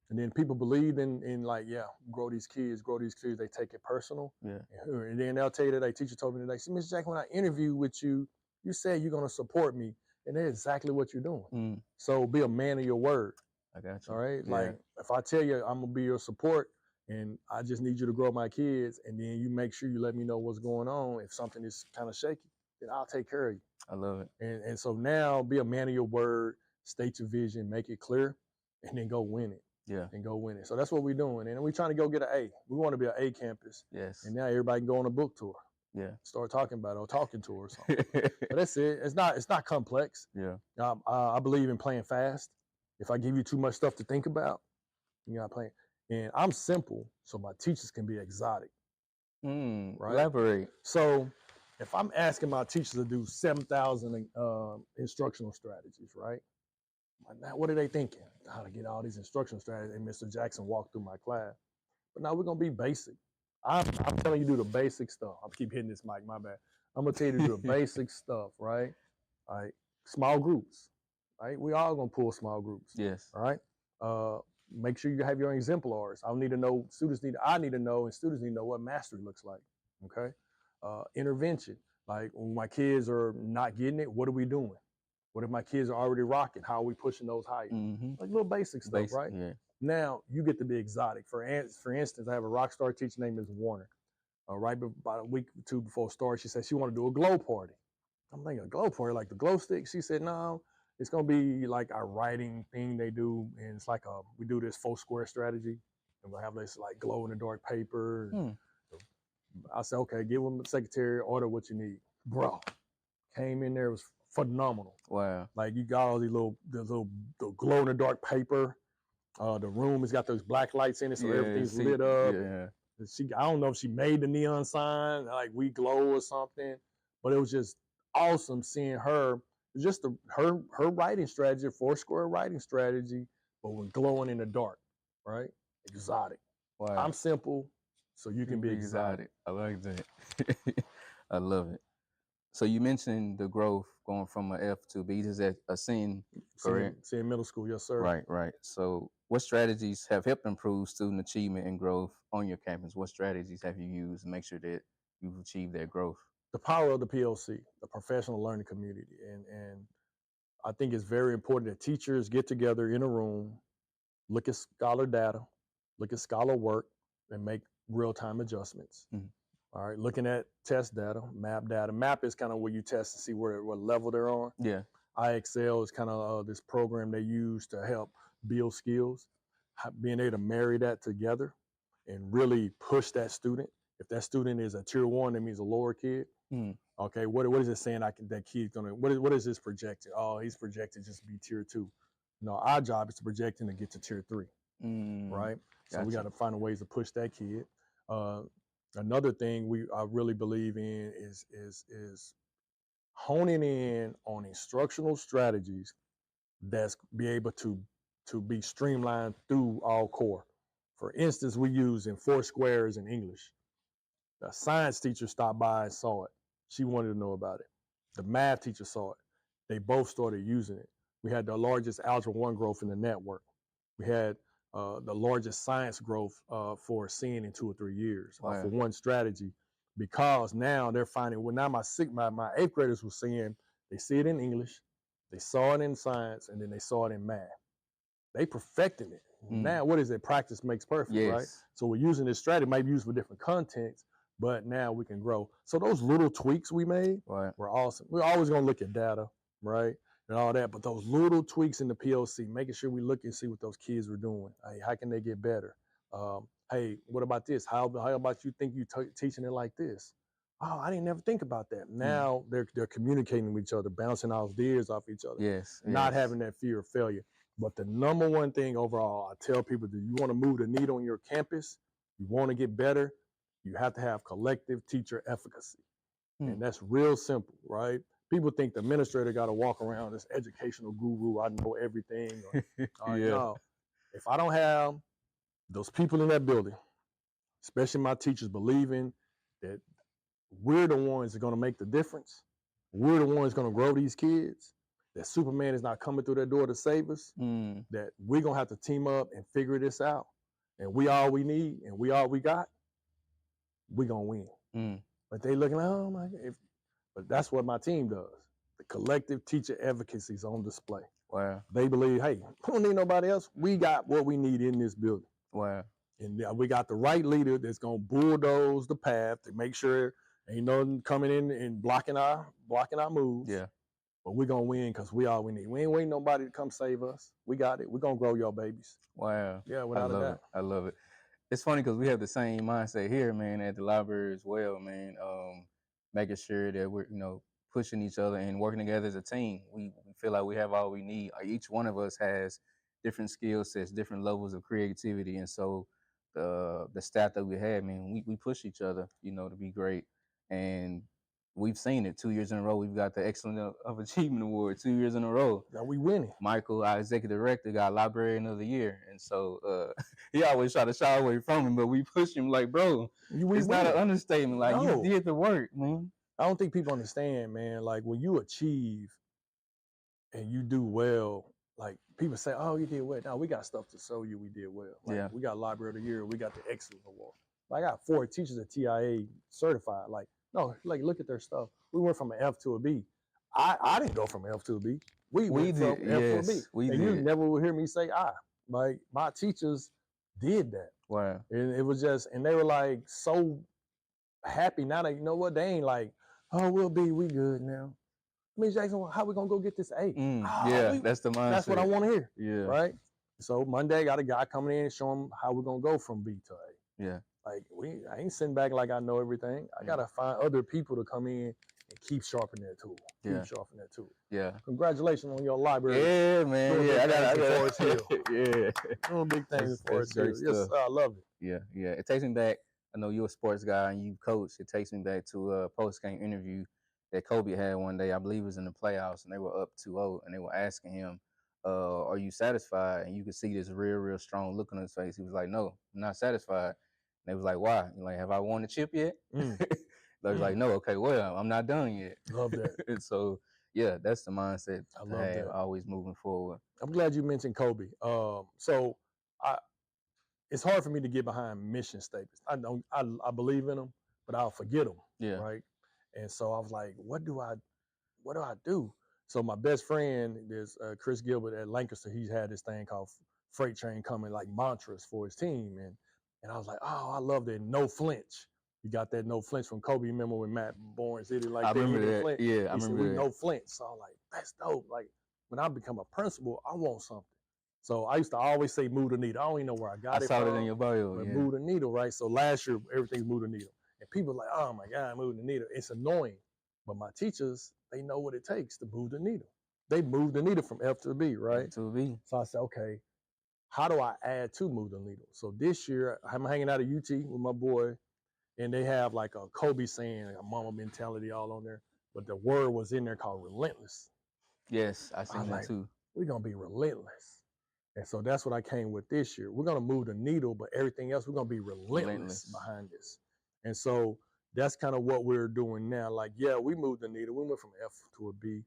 And then people believe in like, yeah, grow these kids. They take it personal. Yeah. And then they'll tell you today, teacher told me today, see, Mr. Jackson, when I interview with you, you said you're going to support me. And that's exactly what you're doing. So be a man of your word. I got you. All right. Yeah. Like if I tell you I'm going to be your support and I just need you to grow my kids, and then you make sure you let me know what's going on. If something is kind of shaky, then I'll take care of you. I love it. And so now be a man of your word, state your vision, make it clear, and then go win it. Yeah. And go win it. So that's what we're doing. And we're trying to go get an A. We want to be an A campus. Yes. And now everybody can go on a book tour. Yeah. Start talking about it or talking to her or something. But that's it. It's not complex. Yeah. I believe in playing fast. If I give you too much stuff to think about, you're not playing. And I'm simple, so my teachers can be exotic. Right? Elaborate. So if I'm asking my teachers to do 7,000 instructional strategies, right? Now, what are they thinking? How to get all these instructional strategies? And Mr. Jackson walked through my class. But now we're going to be basic. I'm telling you to do the basic stuff. I keep hitting this mic, my bad. I'm going to tell you to do the basic stuff, right? All right. Small groups, right? We all going to pull small groups. Yes. All right. Make sure you have your exemplars. I need to know, I need to know, and students need to know what mastery looks like. Okay. Intervention. Like when my kids are not getting it, what are we doing? What if my kids are already rocking? How are we pushing those higher? Like little basic stuff, right? Yeah. Now you get to be exotic. For instance, I have a rock star teacher named Ms. Warner. Right about a week or two before start, she said she wanted to do a glow party. I'm thinking a glow party, like the glow stick. She said, no, it's gonna be like our writing thing they do, and it's like we do this 4 square strategy, and we'll have this like glow in the dark paper. I said, okay, give them the secretary, order what you need, bro. Came in there, it was phenomenal. Wow. Like you got all these the glow in the dark paper. The room has got those black lights in it, so everything's lit up. Yeah. I don't know if she made the neon sign, like we glow or something, but it was just awesome seeing her, just her writing strategy, Foursquare writing strategy, but when glowing in the dark, right? Exotic. Wow. I'm simple, so you can be exotic. I like that. I love it. So you mentioned the growth going from an F to B. This is at Ascend, correct? Ascend Middle School, yes, sir. Right. So what strategies have helped improve student achievement and growth on your campus? What strategies have you used to make sure that you've achieved that growth? The power of the PLC, the professional learning community. And I think it's very important that teachers get together in a room, look at scholar data, look at scholar work, and make real-time adjustments. Mhm. All right, looking at test data, map data. Map is kind of where you test to see what level they're on. Yeah. IXL is kind of this program they use to help build skills. Being able to marry that together and really push that student. If that student is a tier 1, that means a lower kid. Okay, what is it saying? That kid's gonna. What is this projected? Oh, he's projected just to be tier 2. No, our job is to project him to get to tier 3. Right. So we got to find ways to push that kid. Another thing I really believe in is honing in on instructional strategies that's be able to be streamlined through all core. For instance, we use in 4 squares in English. The science teacher stopped by and saw it. She wanted to know about it. The math teacher saw it. They both started using it. We had the largest Algebra 1 growth in the network. We had the largest science growth for seeing in 2 or 3 years for one strategy, because now they're finding, well, now my 8th graders were seeing, they see it in English, they saw it in science, and then they saw it in math. They perfected it. Now, what is it? Practice makes perfect, right? So we're using this strategy, might be used for different contents, but now we can grow. So those little tweaks we made were awesome. We're always going to look at data, right? And all that, but those little tweaks in the PLC, making sure we look and see what those kids were doing. Hey, how can they get better? Hey, what about this? How about you think you teaching it like this? Oh, I didn't never think about that. Now they're communicating with each other, bouncing ideas off each other. Not having that fear of failure. But the number one thing overall, I tell people, that you want to move the needle on your campus, you want to get better, you have to have collective teacher efficacy. And that's real simple, right? People think the administrator got to walk around this educational guru. I know everything. No. If I don't have those people in that building, especially my teachers, believing that we're the ones that are going to make the difference, we're the ones going to grow these kids, that Superman is not coming through that door to save us, that we're going to have to team up and figure this out, and we all we need and we all we got, we're going to win. But they looking like, oh my God. But that's what my team does. The collective teacher advocacy is on display. Wow. They believe, hey, we don't need nobody else. We got what we need in this building. Wow. And we got the right leader that's going to bulldoze the path to make sure ain't nothing coming in and blocking our moves. Yeah. But we're going to win because we all we need. We ain't waiting nobody to come save us. We got it. We're going to grow your babies. Wow. Yeah, without a doubt. I love it. It's funny because we have the same mindset here, man, at the library as well, man. Making sure that we're, pushing each other and working together as a team. We feel like we have all we need. Each one of us has different skill sets, different levels of creativity. And so the staff that we had, man, we push each other, to be great. And we've seen it 2 years in a row. We've got the Excellence of Achievement Award 2 years in a row. Now we winning. Michael, our executive director, got Librarian of the Year. And so he always try to shy away from him, but we push him like, bro, it's not an understatement. Like, you did the work, man. I don't think people understand, man. Like, when you achieve and you do well, like, people say, oh, you did well. Now we got stuff to show you we did well. Like, we got Library of the Year. We got the Excellence Award. I got 4 teachers at TIA certified. Like, no, like, look at their stuff. We went from an F to a B. I didn't go from an F to a B. We went from F to a B. And you never will hear me say I. Like, my teachers did that. Wow. And it was just, and they were like so happy. Now that, you know what, they ain't like, oh, we good now. Ms. Jackson, how we gonna go get this A? That's the mindset. That's what I want to hear. Yeah. Right? So Monday, I got a guy coming in and show him how we're gonna go from B to A. Yeah. Like, I ain't sitting back like I know everything. I gotta find other people to come in and keep sharpening that tool. Keep sharpening that tool. Yeah. Congratulations on your library. Yeah, man. Doing I got Forest Hill. Yeah. Doing big things for Forest Hill. Yes, I love it. Yeah. It takes me back. I know you're a sports guy and you coach. It takes me back to a post-game interview that Kobe had one day. I believe it was in the playoffs, and they were up 2-0, and they were asking him, "Are you satisfied?" And you could see this real strong look on his face. He was like, "No, I'm not satisfied." And they was like, "Why?" He's like, "Have I won the chip yet?" They was like, "No, okay, well, I'm not done yet." Love that. And so, yeah, that's the mindset I to love have, that. always moving forward. I'm glad you mentioned Kobe. So it's hard for me to get behind mission statements. I believe in them, but I'll forget them. Yeah. Right. And so I was like, what do I do? So my best friend is Chris Gilbert at Lancaster. He's had this thing called Freight Train coming, like mantras for his team. And I was like, oh, I love that no flinch. You got that no flinch from Kobe. Remember when Matt Barnes did it like I that? remember that. Flinch? Yeah, I He said, remember we that. no flinch. So I'm like, that's dope. Like when I become a principal, I want something. So I used to always say move the needle. I don't even know where I got I it saw from. it in your bio. But Yeah. move the needle, right? So last year, everything's move the needle. And people are like, oh my God, move the needle. It's annoying. But my teachers, they know what it takes to move the needle. They move the needle from F to B, right? To be. So I said, okay, how do I add to move the needle? So this year, I'm hanging out at UT with my boy, and they have like a Kobe saying, like a mama mentality all on there. But the word was in there called relentless. Yes, I seen was that like, too. We're going to be relentless. And so that's what I came with this year. We're going to move the needle, but everything else, we're going to be relentless behind this. And so that's kind of what we're doing now. Like, yeah, we moved the needle. We went from F to a B,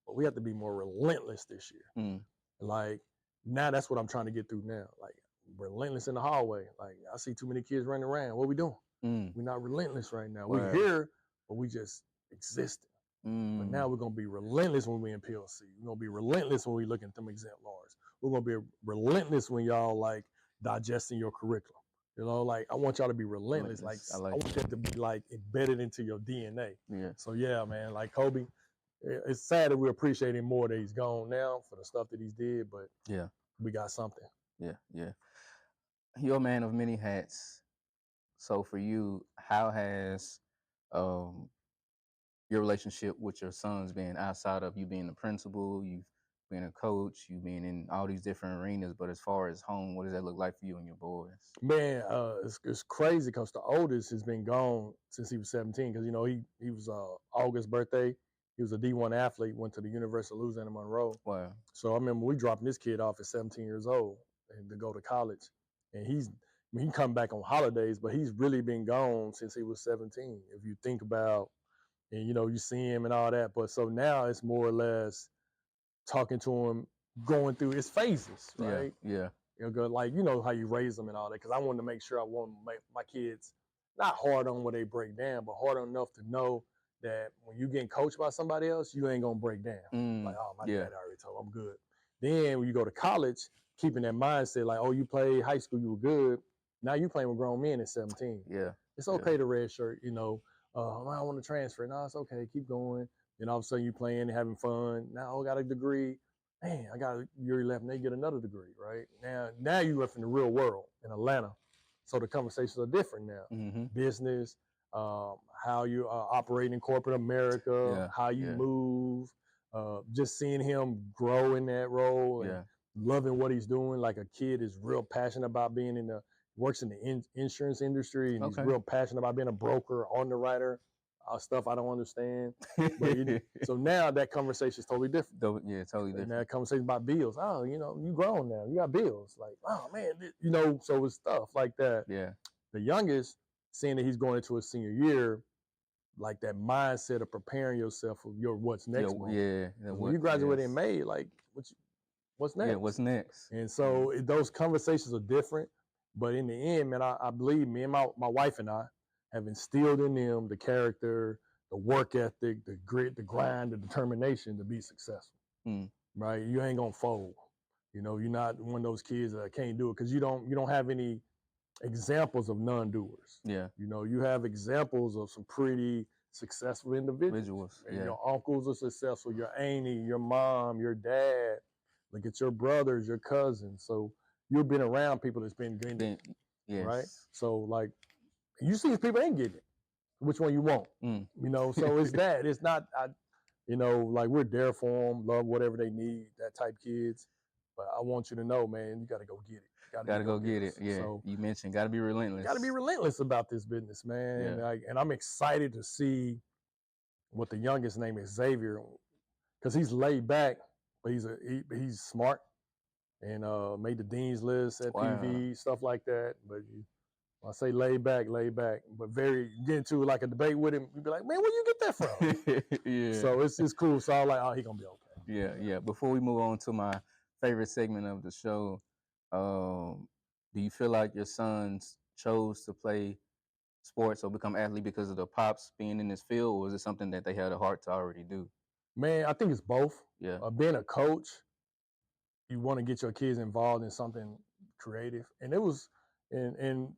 but we have to be more relentless this year. Like, now that's what I'm trying to get through now. Like, relentless in the hallway. Like, I see too many kids running around. What we doing? We're not relentless right now. We're here, but we just existing. But now we're going to be relentless when we're in PLC. We're going to be relentless when we look at them exemplars. We're going to be relentless when y'all like digesting your curriculum. You know, like I want y'all to be relentless. Like I want that to be like embedded into your DNA. Yeah. So yeah, man, like Kobe, it's sad that we appreciate him more that he's gone now for the stuff that he's did, but yeah, we got something. Yeah. You're a man of many hats. So for you, how has your relationship with your sons been outside of you being the principal, you've been a coach, you've been in all these different arenas, but as far as home, what does that look like for you and your boys? Man, it's crazy because the oldest has been gone since he was 17 because, you know, he was August birthday. He was a D1 athlete, went to the University of Louisiana Monroe. Wow. So I remember we dropping this kid off at 17 years old and to go to college. And he come back on holidays, but he's really been gone since he was 17. If you think about, and you know, you see him and all that. But so now it's more or less talking to him, going through his phases, right? Yeah. You know, like, you know how you raise them and all that. Because I wanted to make sure I want to make my kids not hard on when they break down, but hard enough to know that when you getting coached by somebody else, you ain't gonna break down. Like, oh, my dad already told me I'm good. Then when you go to college, keeping that mindset, like, oh, you played high school, you were good. Now you playing with grown men at 17. Yeah. It's okay to red shirt, you know. I don't want to transfer. No, it's okay. Keep going. Then all of a sudden you playing and having fun. Now I got a degree. Man, I got a year left and they get another degree, right? Now you left in the real world in Atlanta. So the conversations are different now. Business, how you operate in corporate America, how you move, just seeing him grow in that role and loving what he's doing. Like a kid is real passionate about being works in the insurance industry, and he's real passionate about being a broker, underwriter, stuff I don't understand. But so now that conversation is totally different. Yeah, totally different. Now conversation about bills. Oh, you know, you grown now. You got bills. Like, oh man, you know, so it's stuff like that. Yeah. The youngest, seeing that he's going into his senior year, like that mindset of preparing yourself for your what's next. When you graduate in May, like what's next? Yeah, what's next? And so those conversations are different. But in the end, man, I believe me and my wife and I have instilled in them the character, the work ethic, the grit, the grind, the determination to be successful. Right? You ain't gonna fold. You know, you're not one of those kids that can't do it because you don't have any examples of non-doers. Yeah. You know, you have examples of some pretty successful individuals. Yeah. Your uncles are successful, your auntie, your mom, your dad. Look at your brothers, your cousins. So you've been around people that's been getting it, right? So like, you see these people ain't getting it. Which one you want? You know, so it's that. It's not, you know, like we're there for them, love whatever they need, that type kids. But I want you to know, man, you got to go get it. Got to go get it. Yeah. So, you mentioned got to be relentless. Got to be relentless about this business, man. And I'm excited to see With the youngest name is Xavier, because he's laid back, but he's smart and made the dean's list at PV, stuff like that. But I say laid back, but very get into like a debate with him. You'd be like, man, where you get that from? Yeah. So it's cool. So I was like, oh, he gonna be okay. Yeah. Before we move on to my favorite segment of the show, do you feel like your sons chose to play sports or become athlete because of their pops being in this field, or is it something that they had a heart to already do? Man, I think it's both. Yeah. Being a coach, you want to get your kids involved in something creative, and it was, and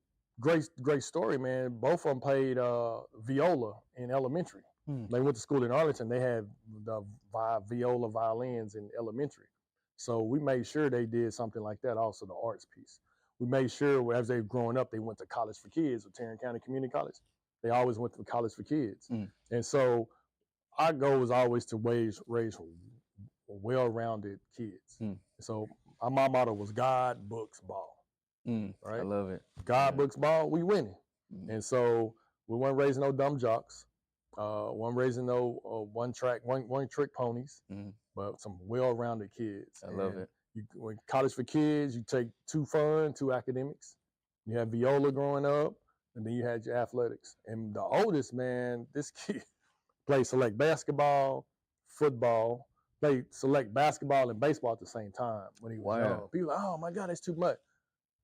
great story, man. Both of them played viola in elementary. They went to school in Arlington. They had the viola violins in elementary, so we made sure they did something like that. Also, the arts piece. We made sure as they were growing up, they went to college for kids with Tarrant County Community College. They always went to college for kids, and so our goal was always to raise well-rounded kids. So my motto was God, books, ball. Right? I love it. God, books, ball, we winning. And so we weren't raising no dumb jocks. Weren't raising no one trick ponies, but some well-rounded kids. I love it. When college for kids, you take 2 fun, 2 academics. You had viola growing up, and then you had your athletics. And the oldest, man, this kid played select basketball, football, played select basketball and baseball at the same time when he was young. People like, oh my God, that's too much.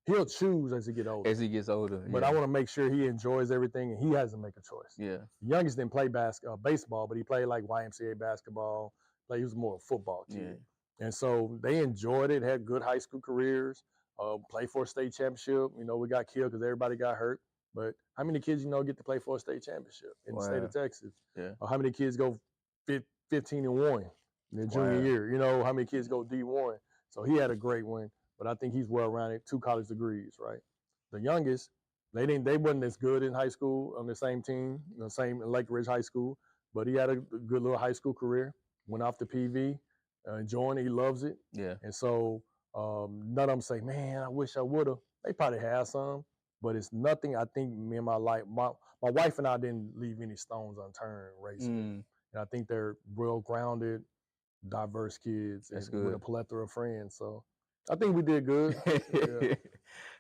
He'll choose as he gets older. As he gets older. But I want to make sure he enjoys everything and he has to make a choice. Yeah. The youngest didn't play baseball, but he played like YMCA basketball. He was more a football kid. And so they enjoyed it, had good high school careers, played for a state championship. You know, we got killed because everybody got hurt. But how many kids get to play for a state championship in the state of Texas? Yeah. Or how many kids go 15-1 in their junior year? You know, how many kids go D1? So he had a great one, but I think he's well-rounded, 2 college degrees, right? The youngest, they wasn't as good in high school on the same team, same in Lake Ridge High School, but he had a good little high school career, went off to PV, enjoying it, he loves it. Yeah. And so none of them say, man, I wish I would have. They probably have some, but it's nothing. I think me and my life, my wife and I didn't leave any stones unturned raising them. And I think they're well-grounded, diverse kids and with a plethora of friends. So I think we did good. Yeah.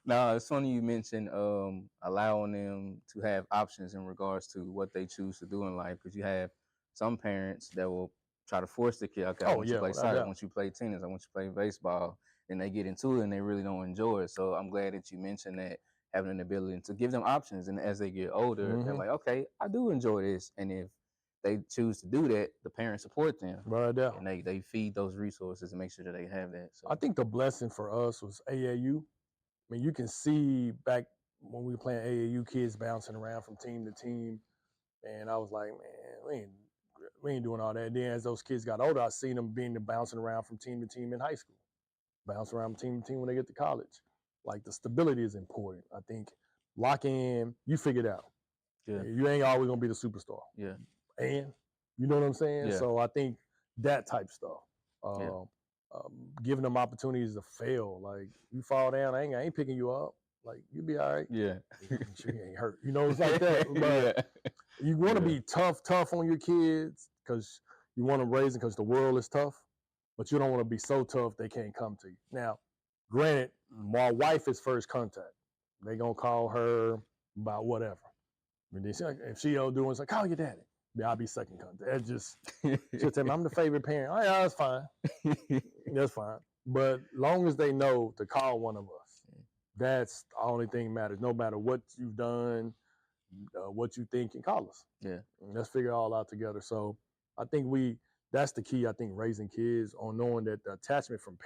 Now, it's funny you mentioned allowing them to have options in regards to what they choose to do in life, because you have some parents that will try to force the kid, okay, I want you to play soccer, I want you to play tennis, I want you to play baseball, and they get into it and they really don't enjoy it. So I'm glad that you mentioned that, having an ability to give them options, and as they get older, they're like, okay, I do enjoy this. And if they choose to do that, the parents support them. Right there. And they feed those resources and make sure that they have that. So I think the blessing for us was AAU. I mean, you can see back when we were playing AAU, kids bouncing around from team to team. And I was like, man, we ain't doing all that. Then as those kids got older, I seen them bouncing around from team to team in high school, bounce around from team to team when they get to college. Like, the stability is important. I think lock in, you figure it out. Yeah. You ain't always gonna be the superstar. Yeah. And you know what I'm saying? Yeah. So I think that type stuff. Giving them opportunities to fail. Like, you fall down, I ain't picking you up. Like, you be all right. Yeah. Make sure you ain't hurt. You know, it's like that. But you want to be tough on your kids because you want to raise them because the world is tough. But you don't want to be so tough they can't come to you. Now, granted, my wife is first contact. They gonna call her about whatever. I mean, if she don't do it, it's like, call your daddy. Yeah, I'll be second contact. That just, she'll tell me, I'm the favorite parent. Oh, yeah, that's fine. That's fine. But long as they know to call one of us, that's the only thing that matters. No matter what you've done, what you think, and call us. Yeah. And let's figure it all out together. So I think that's the key, I think, raising kids, on knowing that the attachment from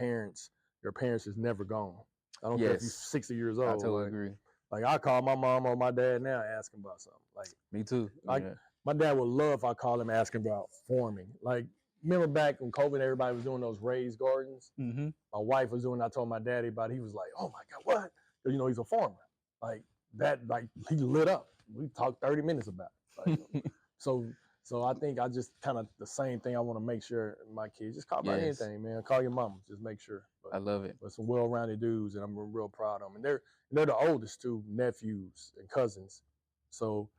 your parents is never gone. I don't care if you're 60 years old. I totally agree. Like, I call my mom or my dad now asking about something. Like, me too. My dad would love if I call him asking about farming. Like, remember back when COVID, everybody was doing those raised gardens? Mm-hmm. My wife was doing, I told my daddy about it. He was like, oh my God, what? Because, you know, he's a farmer. Like, that, like, he lit up. We talked 30 minutes about it. Like, so I think I just kind of the same thing I want to make sure my kids just call about anything, man. Call your mama. Just make sure. But, I love it. But some well-rounded dudes, and I'm real proud of them. And they're the oldest too, nephews and cousins. So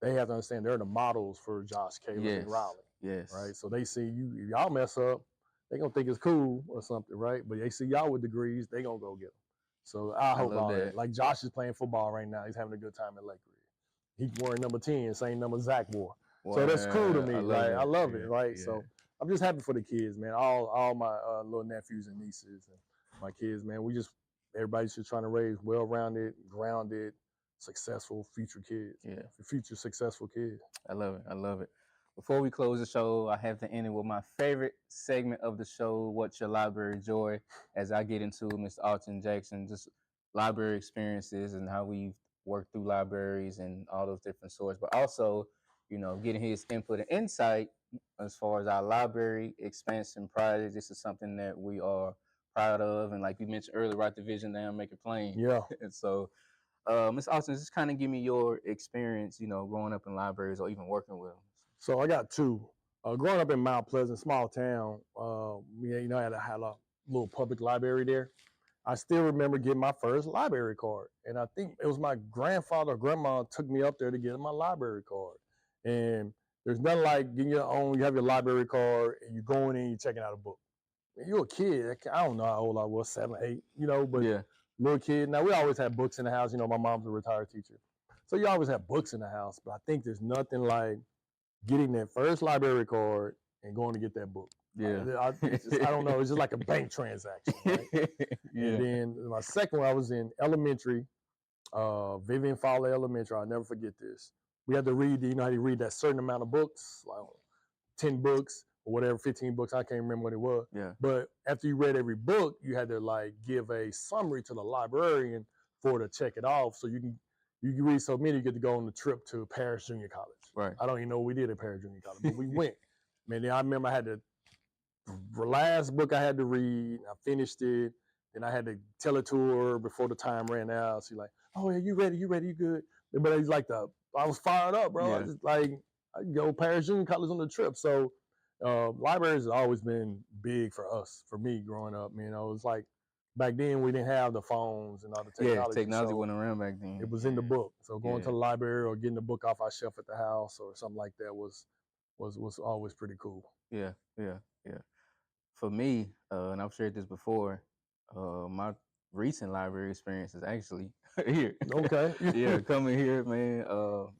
they have to understand they're the models for Josh, Caleb, Yes. and Riley, Yes. right? So they see you, if y'all mess up, they gonna think it's cool or something, right? But they see y'all with degrees, they gonna go get them. So I hope love all that. that. Like Josh is playing football right now. He's having a good time at Lake Ridge. He wearing number 10, same number Zach wore. So that's cool to me. I love it, right? Yeah. So I'm just happy for the kids, man. All my little nephews and nieces and my kids, man. Everybody's just trying to raise well-rounded, grounded, successful future kids. Yeah. Future successful kids. I love it. I love it. Before we close the show, I have to end it with my favorite segment of the show, What's Your Library Joy? As I get into Mr. Alton Jackson, just library experiences and how we've worked through libraries and all those different sorts, but also, getting his input and insight as far as our library expansion project. This is something that we are proud of. And like we mentioned earlier, write the vision down, make it plain. Yeah. And so, Ms. Austin, just kind of give me your experience, growing up in libraries or even working with them. So I got two. Growing up in Mount Pleasant, small town, I had a little public library there. I still remember getting my first library card. And I think it was my grandfather or grandma took me up there to get my library card. And there's nothing like getting your own, you have your library card and you're going in, you're checking out a book. And you're a kid. I don't know how old I was, 7, 8, but Yeah. little kid. Now, we always had books in the house. My mom's a retired teacher. So you always have books in the house. But I think there's nothing like getting that first library card and going to get that book. Yeah. I don't know. It's just like a bank transaction, right? Yeah. And then my second one, I was in elementary, Vivian Fowler Elementary. I'll never forget this. We had to read, how you read that certain amount of books, like 10 books or whatever, 15 books. I can't remember what it was. Yeah. But after you read every book, you had to give a summary to the librarian for her to check it off. So you can read so many, you get to go on the trip to Paris Junior College. Right. I don't even know what we did at Paris Junior College, but we went. Man, then I remember I had the last book I had to read. I finished it. Then I had to tell it to her before the time ran out. She's like, "Oh yeah, you ready? You good?" But it's like I was fired up, bro. Yeah. I go Paris Junior College on the trip. So libraries has always been big for us, for me growing up. It was like back then we didn't have the phones and all the technology. Yeah, technology so wasn't around back then. it was in the book. So going to the library or getting the book off our shelf at the house or something like that was always pretty cool. Yeah. For me, and I've shared this before, my recent library experience is actually here. Okay. Yeah, coming here, man,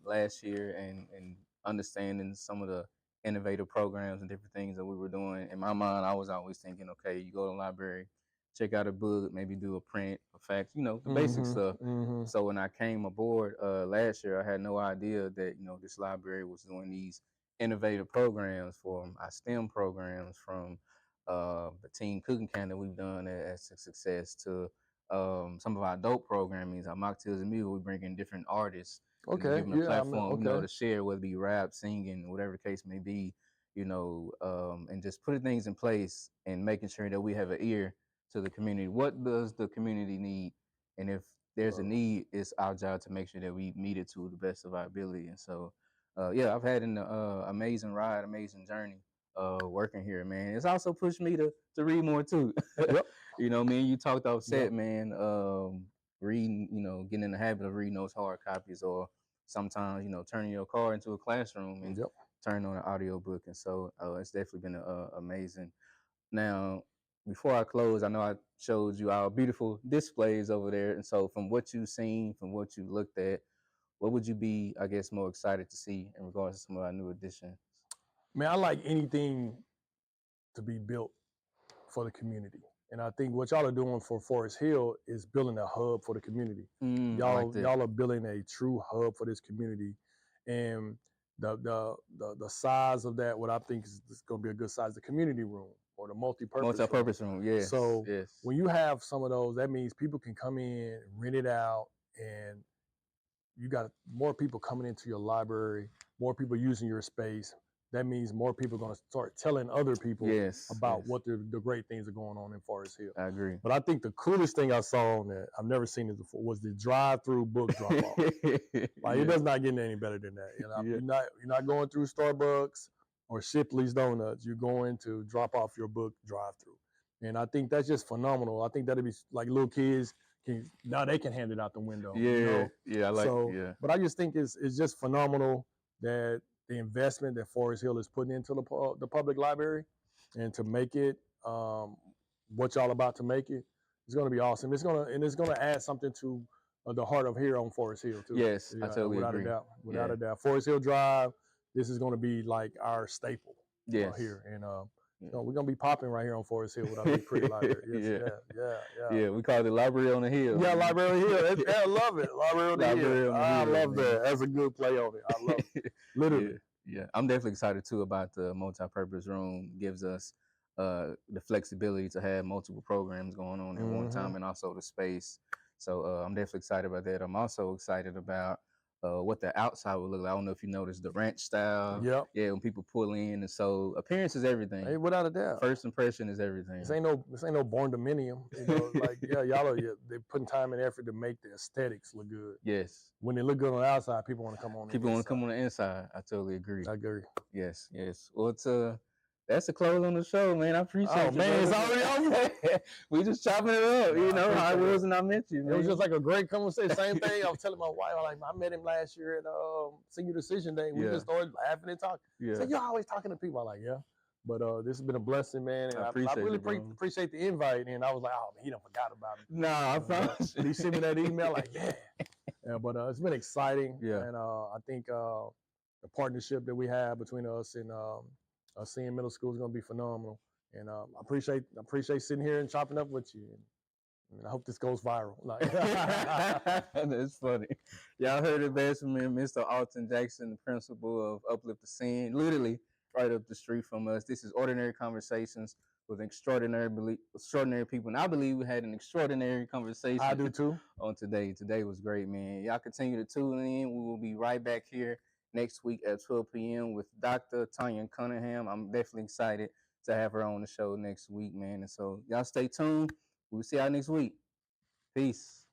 last year and understanding some of the innovative programs and different things that we were doing. In my mind, I was always thinking, okay, you go to the library, check out a book, maybe do a print, a fax, the basic stuff. Mm-hmm. So when I came aboard last year, I had no idea that, this library was doing these innovative programs for our STEM programs, from the teen cooking camp that we've done as a success to some of our adult programming, our mocktails and music. We bring in different artists, Okay. give them a platform, okay. to share, whether it be rap, singing, whatever the case may be, and just putting things in place and making sure that we have an ear to the community. What does the community need? And if there's a need, it's our job to make sure that we meet it to the best of our ability. And so, I've had an amazing ride, amazing journey working here, man. It's also pushed me to read more too. Yep. Man, you talked off set, man, reading, getting in the habit of reading those hard copies, or sometimes, turning your car into a classroom and turning on an audio book. And so it's definitely been amazing. Now, before I close, I know I showed you our beautiful displays over there. And so from what you've seen, from what you looked at, what would you be, I guess, more excited to see in regards to some of our new additions? Man, I like anything to be built for the community. And I think what y'all are doing for Forest Hill is building a hub for the community. Y'all are building a true hub for this community. And the size of that, what I think is going to be a good size, the community room or the multi-purpose room. Yes. So when you have some of those, that means people can come in, rent it out, and you got more people coming into your library, more people using your space. That means more people are going to start telling other people about what the great things are going on in Forest Hill. I agree. But I think the coolest thing I saw on that, I've never seen this before, was the drive-through book drop-off. It does not get any better than that. You're not going through Starbucks or Shipley's Donuts. You're going to drop off your book drive-through. And I think that's just phenomenal. I think that'd be like little kids now they can hand it out the window. Yeah, you know? yeah, I like So, yeah. but I just think it's just phenomenal that the investment that Forest Hill is putting into the public library, and to make it what y'all about to make it, it's going to be awesome. It's gonna add something to the heart of here on Forest Hill too. Yes, I totally without agree. a doubt. Without Yeah. a doubt. Forest Hill Drive. This is going to be like our staple Yes. here, and we're gonna be popping right here on Forest Hill with our big pretty library. Yes, Yeah, we call it the Library on the Hill. Yeah, Library Hill. I love it. Library on the Hill. I love that. That's a good play on it. I love it. Literally. Yeah, I'm definitely excited too about the multi-purpose room. Gives us the flexibility to have multiple programs going on at one time, and also the space. So I'm definitely excited about that. I'm also excited about what the outside will look like. I don't know if you noticed the ranch style. Yep. Yeah, when people pull in, and so appearance is everything. Hey, without a doubt. First impression is everything. This ain't no born dominium. You know, like y'all they're putting time and effort to make the aesthetics look good. Yes. When they look good on the outside, people want to come on. People want to come on the inside. I totally agree. I agree. Yes. Well, it's that's the close on the show, man. I appreciate it. Man, it's already over. We just chopping it up, you know, how it was, and I met you, man. It was just like a great conversation. Same thing. I was telling my wife, I met him last year at Senior Decision Day. We just started laughing and talking. Yeah. So you're always talking to people. I'm like, yeah. But this has been a blessing, man. And I really appreciate the invite. And I was like, oh, man, he done forgot about me. Nah, I promise. He sent me that email, like, yeah. But it's been exciting. Yeah. And I think the partnership that we have between us and CN Middle School is going to be phenomenal. And I appreciate sitting here and chopping up with you. And I hope this goes viral. That's funny. Y'all heard it best from Mr. Alton Jackson, the principal of Uplift Ascend, literally right up the street from us. This is Ordinary Conversations with extraordinary people. And I believe we had an extraordinary conversation. I do too. On today. Today was great, man. Y'all continue to tune in. We will be right back here next week at 12 p.m. with Dr. Tanya Cunningham. I'm definitely excited to have her on the show next week, man. And so y'all stay tuned. We'll see y'all next week. Peace.